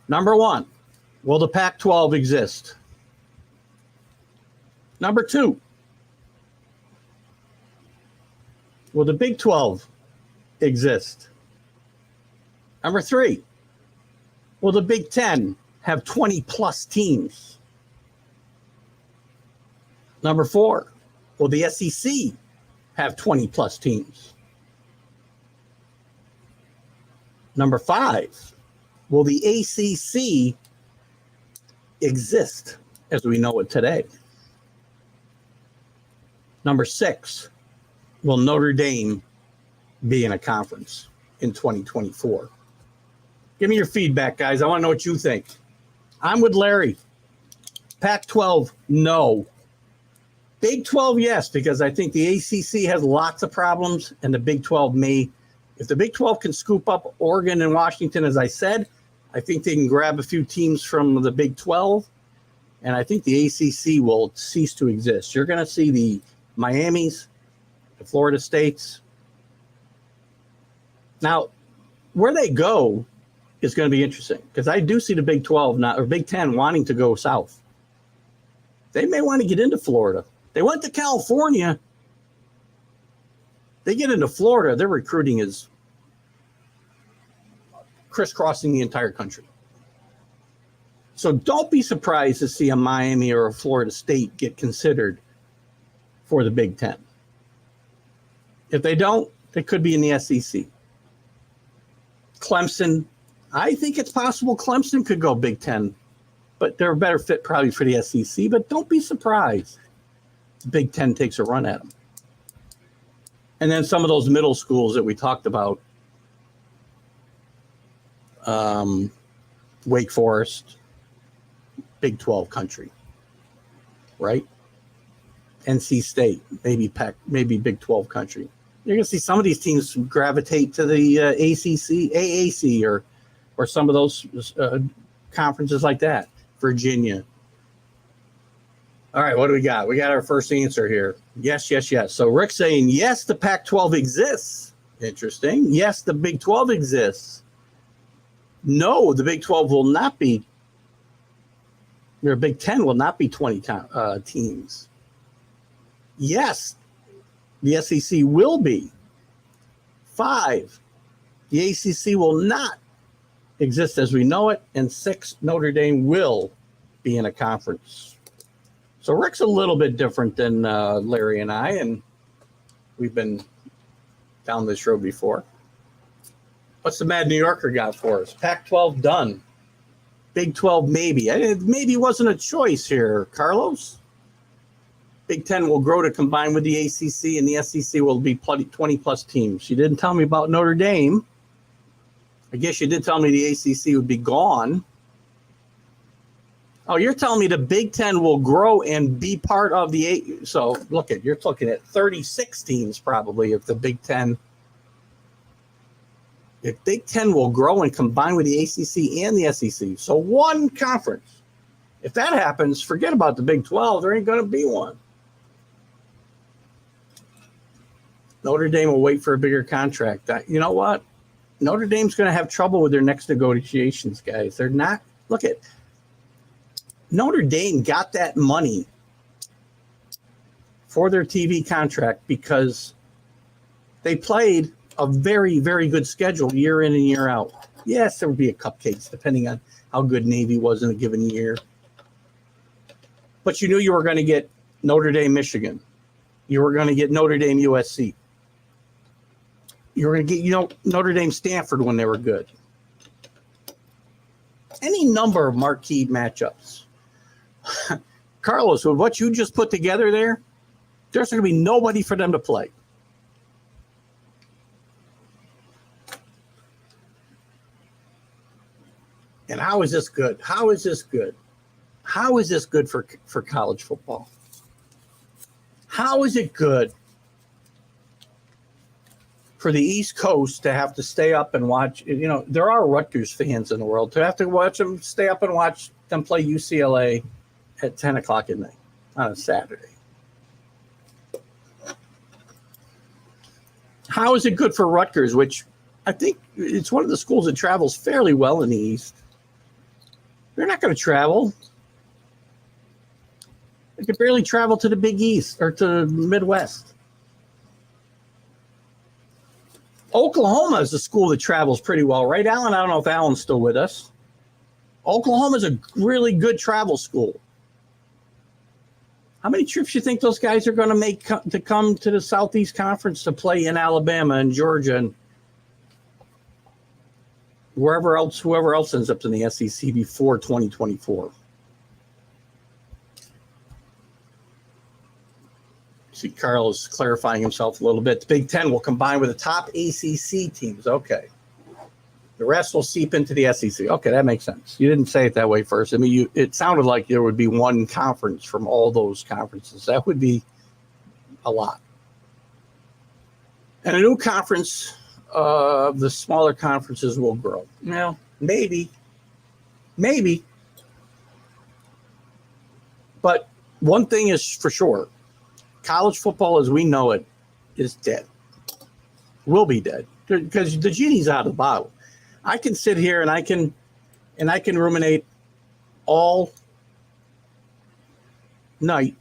Number 1, will the Pac-12 exist? Number 2, will the Big 12 exist? Number 3, will the Big 10 have 20-plus teams? Number 4, will the SEC have 20-plus teams? Number 5, will the ACC exist as we know it today? Number 6, will Notre Dame be in a conference in 2024? Give me your feedback, guys. I want to know what you think. I'm with Larry. Pac-12, no. Big 12, yes, because I think the ACC has lots of problems, and the Big 12 may. If the Big 12 can scoop up Oregon and Washington, as I said, I think they can grab a few teams from the Big 12, and I think the ACC will cease to exist. You're going to see the Miamis, the Florida States. Now, where they go is going to be interesting because I do see the Big 12 now, or Big 10 wanting to go south. They may want to get into Florida. They went to California. They get into Florida, their recruiting is crisscrossing the entire country. So don't be surprised to see a Miami or a Florida State get considered for the Big 10. If they don't, they could be in the SEC. Clemson, I think it's possible Clemson could go Big 10, but they're a better fit probably for the SEC. But don't be surprised if the Big 10 takes a run at them. And then some of those middle schools that we talked about, Wake Forest, Big 12 country, right? NC State, maybe Big 12 country. You're going to see some of these teams gravitate to the AAC, or some of those conferences like that. Virginia. All right, what do we got? We got our first answer here. Yes, yes, yes. So Rick's saying, yes, the Pac-12 exists. Interesting. Yes, the Big 12 exists. No, the Big 12 will not be. Your Big 10 will not be 20 teams. Yes, the SEC will be. 5, the ACC will not exist as we know it. And 6, Notre Dame will be in a conference. So Rick's a little bit different than Larry and I, and we've been down this road before. What's the Mad New Yorker got for us? Pac-12 done. Big 12 maybe. Maybe wasn't a choice here, Carlos. Big 10 will grow to combine with the ACC, and the SEC will be 20-plus teams. She didn't tell me about Notre Dame. I guess you did tell me the ACC would be gone. Oh, you're telling me the Big Ten will grow and be part of the eight. So you're looking at 36 teams probably if Big Ten will grow and combine with the ACC and the SEC. So one conference. If that happens, forget about the Big 12. There ain't going to be one. Notre Dame will wait for a bigger contract. You know what? Notre Dame's going to have trouble with their next negotiations, guys. They're not. Look at Notre Dame got that money for their TV contract because they played a very, very good schedule year in and year out. Yes, there would be a cupcakes depending on how good Navy was in a given year. But you knew you were going to get Notre Dame, Michigan. You were going to get Notre Dame, USC. You were going to get, Notre Dame, Stanford when they were good. Any number of marquee matchups. Carlos, with what you just put together there, there's going to be nobody for them to play. And how is this good? How is this good? How is this good for college football? How is it good for the East Coast to have to stay up and watch? There are Rutgers fans in the world to have to watch them, stay up and watch them play UCLA at 10 o'clock at night on a Saturday. How is it good for Rutgers, which I think it's one of the schools that travels fairly well in the East? They're not going to travel. They could barely travel to the Big East or to the Midwest. Oklahoma is a school that travels pretty well, right, Alan? I don't know if Alan's still with us. Oklahoma is a really good travel school. How many trips do you think those guys are going to make to come to the Southeast Conference to play in Alabama and Georgia and whoever else ends up in the SEC before 2024? See, Carlos clarifying himself a little bit. The Big Ten will combine with the top ACC teams. Okay. The rest will seep into the SEC. Okay, that makes sense. You didn't say it that way first. I mean, it sounded like there would be one conference from all those conferences. That would be a lot. And a new conference of the smaller conferences will grow. Now, maybe. But one thing is for sure. College football as we know it is dead. Will be dead because the genie's out of the bottle. I can sit here and I can ruminate all night.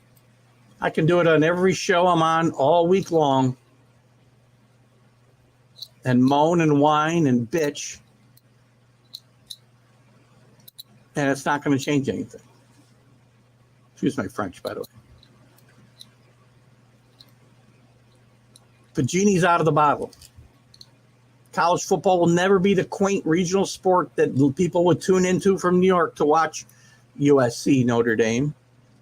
I can do it on every show I'm on all week long and moan and whine and bitch. And it's not going to change anything. Excuse my French, by the way. The genie's out of the bottle. College football will never be the quaint regional sport that people would tune into from New York to watch USC, Notre Dame,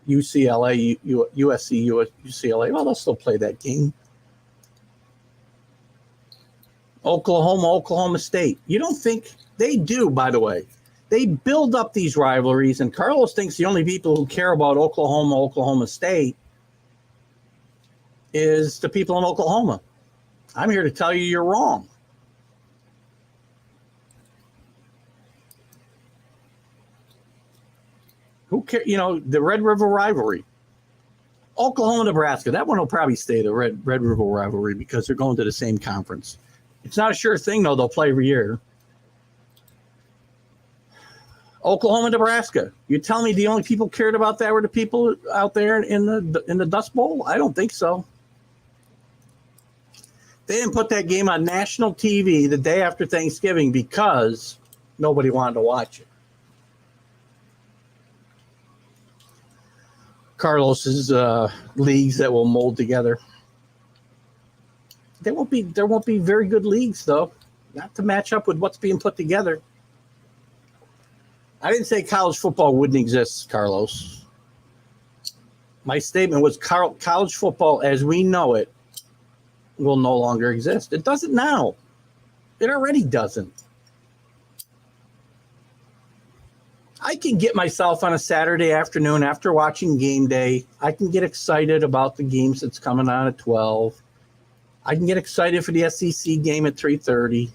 UCLA, USC, UCLA. Well, they'll still play that game. Oklahoma State. You don't think they do, by the way. They build up these rivalries, and Carlos thinks the only people who care about Oklahoma State is the people in Oklahoma. I'm here to tell you you're wrong. Who cares? The Red River rivalry. Oklahoma, Nebraska. That one will probably stay the Red River rivalry because they're going to the same conference. It's not a sure thing, though. They'll play every year. Oklahoma, Nebraska. You tell me the only people cared about that were the people out there in the Dust Bowl? I don't think so. They didn't put that game on national TV the day after Thanksgiving because nobody wanted to watch it. Carlos's leagues that will mold together. There won't be very good leagues, though, not to match up with what's being put together. I didn't say college football wouldn't exist, Carlos. My statement was college football as we know it will no longer exist. It doesn't now. It already doesn't. I can get myself on a Saturday afternoon after watching game day. I can get excited about the games that's coming on at 12. I can get excited for the SEC game at 3:30,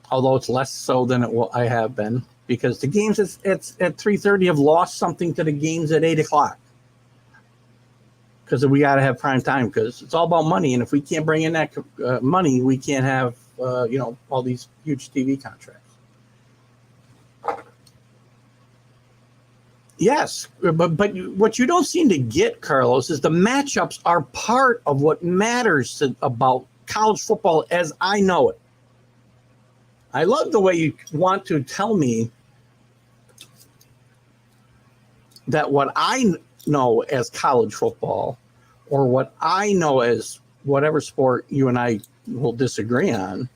although it's less so than I have been, because the games at 3:30 have lost something to the games at 8 o'clock. Because we got to have prime time, because it's all about money. And if we can't bring in that money, we can't have, all these huge TV contracts. Yes, but what you don't seem to get, Carlos, is the matchups are part of what matters about college football as I know it. I love the way you want to tell me that what I know as college football, or what I know as whatever sport you and I will disagree on,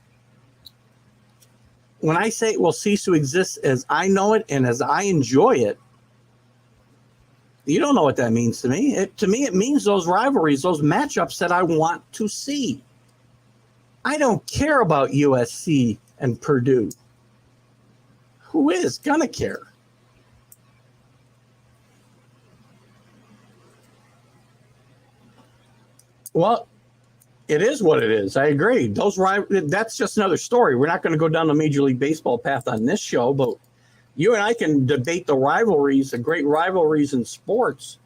when I say it will cease to exist as I know it and as I enjoy it, you don't know what that means to me. To me, it means those rivalries, those matchups that I want to see. I don't care about USC and Purdue. Who is gonna care? Well, it is what it is. I agree. That's just another story. We're not going to go down the Major League Baseball path on this show, but you and I can debate the rivalries, the great rivalries in sports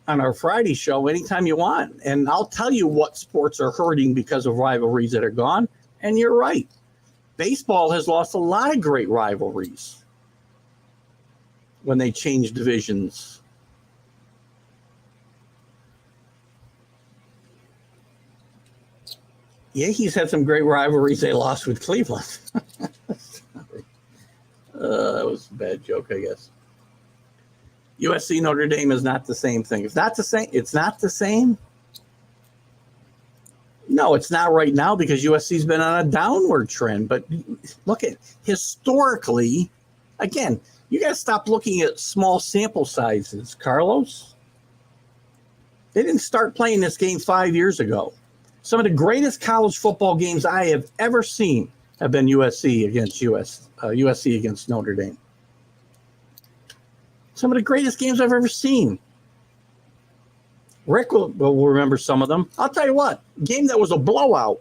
on our Friday show anytime you want. And I'll tell you what sports are hurting because of rivalries that are gone. And you're right. Baseball has lost a lot of great rivalries when they changed divisions. Yankees had some great rivalries they lost with Cleveland. That was a bad joke, I guess. USC Notre Dame is not the same thing. It's not the same. It's not the same. No, it's not right now because USC's been on a downward trend. But look at historically, again, you got to stop looking at small sample sizes, Carlos. They didn't start playing this game 5 years ago. Some of the greatest college football games I have ever seen have been USC against Notre Dame. Some of the greatest games I've ever seen. Rick will remember some of them. I'll tell you what, game that was a blowout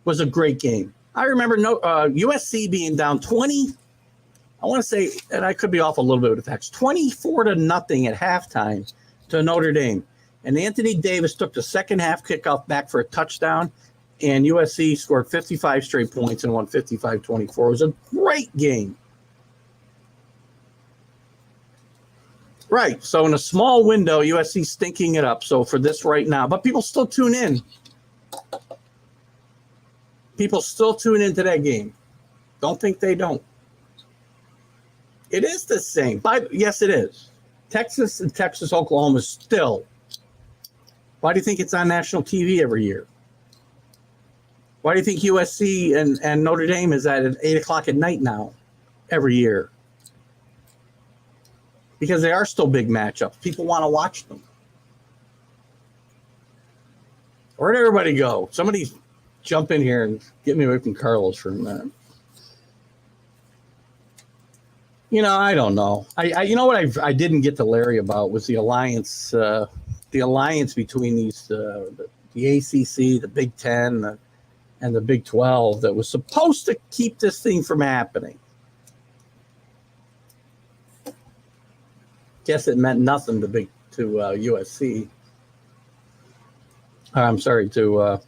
was a great game. I remember USC being down 20. I want to say, and I could be off a little bit with the facts, 24-0 at halftime to Notre Dame. And Anthony Davis took the second half kickoff back for a touchdown, and USC scored 55 straight points and won 55-24. It was a great game. Right. So in a small window, USC stinking it up. So for this right now, but people still tune in. People still tune into that game. Don't think they don't. It is the same. Yes, it is. Texas and Oklahoma is still. Why do you think it's on national TV every year? Why do you think USC and Notre Dame is at 8 o'clock at night now every year? Because they are still big matchups. People want to watch them. Where'd everybody go? Somebody jump in here and get me away from Carlos for a minute. I don't know. You know what I didn't get to Lary about was the alliance between these the ACC, the Big Ten, and the Big 12 that was supposed to keep this thing from happening. Guess it meant nothing to USC. I'm sorry, to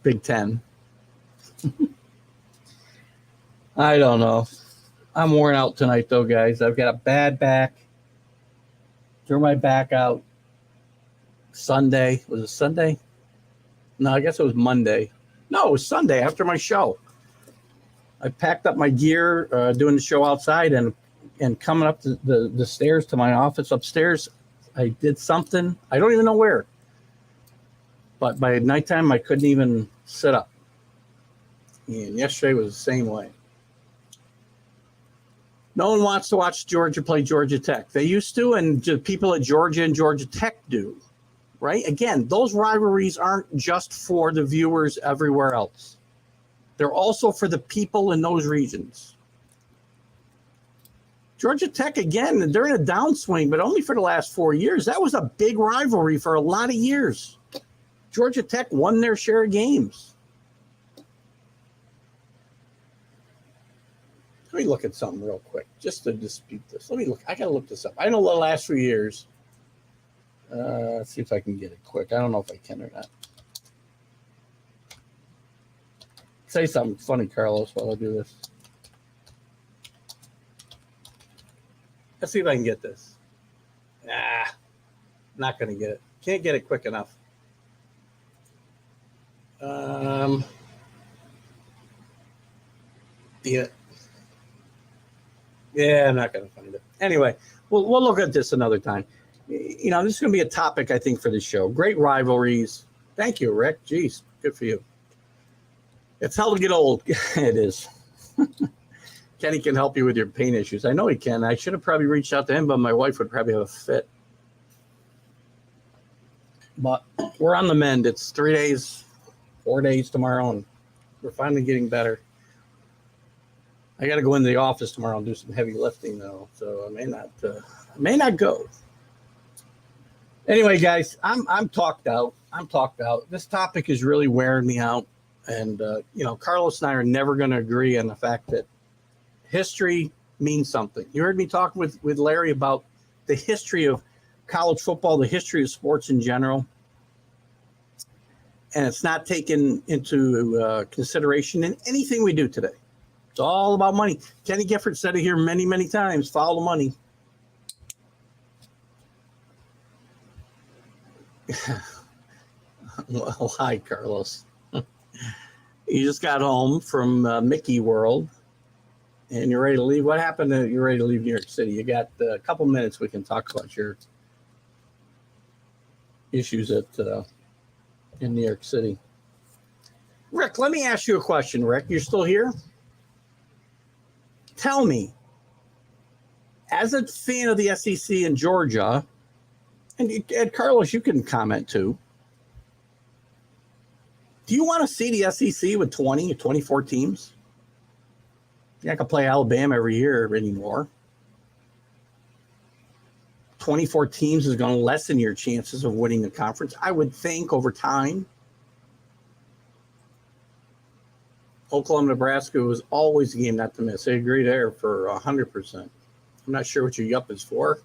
Big Ten. I don't know. I'm worn out tonight, though, guys. I've got a bad back. Threw my back out Sunday. Was it Sunday? No, I guess it was Monday. No, it was Sunday after my show. I packed up my gear, doing the show outside, and coming up the stairs to my office upstairs, I did something. I don't even know where. But by nighttime, I couldn't even sit up. And yesterday was the same way. No one wants to watch Georgia play Georgia Tech. They used to, and people at Georgia and Georgia Tech do. Right? Again, those rivalries aren't just for the viewers everywhere else. They're also for the people in those regions. Georgia Tech, again, they're in a downswing, but only for the last 4 years. That was a big rivalry for a lot of years. Georgia Tech won their share of games. Let me look at something real quick, just to dispute this. Let me look. I got to look this up. I know the last few years. Let's see if I can get it quick. I don't know if I can or not. Say something funny, Carlos, while I do this. Let's see if I can get this. Not going to get it. Can't get it quick enough. Yeah, I'm not going to find it. Anyway, we'll look at this another time. This is going to be a topic, I think, for this show. Great rivalries. Thank you, Rick. Jeez, good for you. It's hell to get old. It is. Kenny can help you with your pain issues. I know he can. I should have probably reached out to him, but my wife would probably have a fit. But we're on the mend. It's 3 days, 4 days tomorrow, and we're finally getting better. I got to go into the office tomorrow and do some heavy lifting, though, so I may not go. Anyway, guys, I'm talked out. This topic is really wearing me out, and Carlos and I are never going to agree on the fact that history means something. You heard me talk with Lary about the history of college football, the history of sports in general, and it's not taken into consideration in anything we do today. It's all about money. Kenny Gifford said it here many, many times. Follow the money. Well, hi, Carlos. You just got home from Mickey World, and you're ready to leave. What happened? You're ready to leave New York City. You got a couple minutes. We can talk about your issues in New York City. Rick, let me ask you a question. Rick, you're still here? Tell me, as a fan of the SEC in Georgia, and Carlos, you can comment too. Do you want to see the SEC with 20 or 24 teams? You're not going to play Alabama every year anymore. 24 teams is going to lessen your chances of winning the conference, I would think, over time. Oklahoma, Nebraska was always a game not to miss. I agree there for 100%. I'm not sure what your yup is for.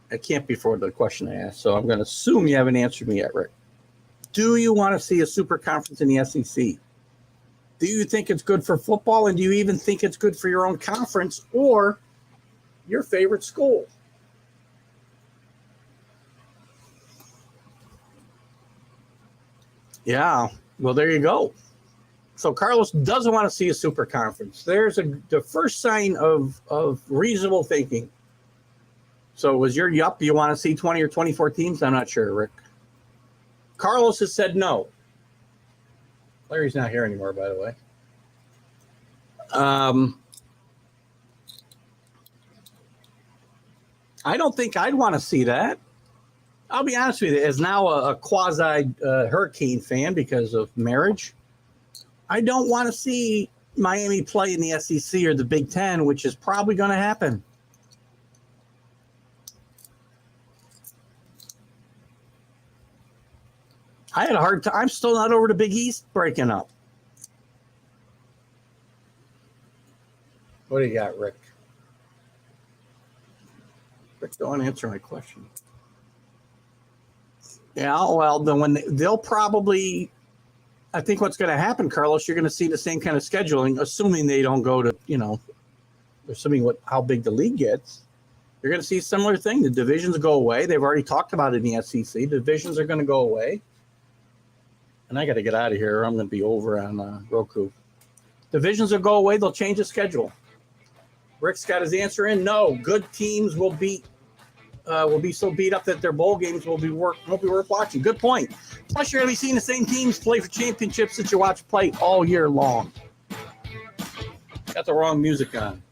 It can't be for the question I asked, so I'm going to assume you haven't answered me yet, Rick. Do you want to see a super conference in the SEC? Do you think it's good for football, and do you even think it's good for your own conference or your favorite school? Yeah, well, there you go. So Carlos doesn't want to see a super conference. There's the first sign of reasonable thinking. So was your yup, you want to see 20 or 24 teams? I'm not sure, Rick. Carlos has said no. Larry's not here anymore, by the way. I don't think I'd want to see that. I'll be honest with you, as now a quasi Hurricane fan because of marriage, I don't want to see Miami play in the SEC or the Big Ten, which is probably going to happen. I had a hard time. I'm still not over the Big East breaking up. What do you got, Rick? Rick, don't answer my question. Yeah, well, then they'll probably, I think what's going to happen, Carlos, you're going to see the same kind of scheduling, assuming they don't go to, assuming how big the league gets. You're going to see a similar thing. The divisions go away. They've already talked about it in the SEC. The divisions are going to go away. And I got to get out of here, or I'm going to be over on Roku. Divisions will go away. They'll change the schedule. Rick's got his answer in. No, good teams will be so beat up that their bowl games won't be worth watching. Good point. Plus, you're going to be seeing the same teams play for championships that you watch play all year long. Got the wrong music on.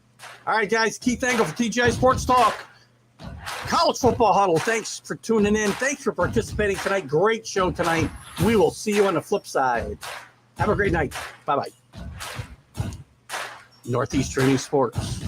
All right, guys. Keith Engel for TGI Sports Talk. College Football Huddle. Thanks for tuning in. Thanks for participating tonight. Great show tonight. We will see you on the flip side. Have a great night. Bye-bye. Northeast Streaming Sports.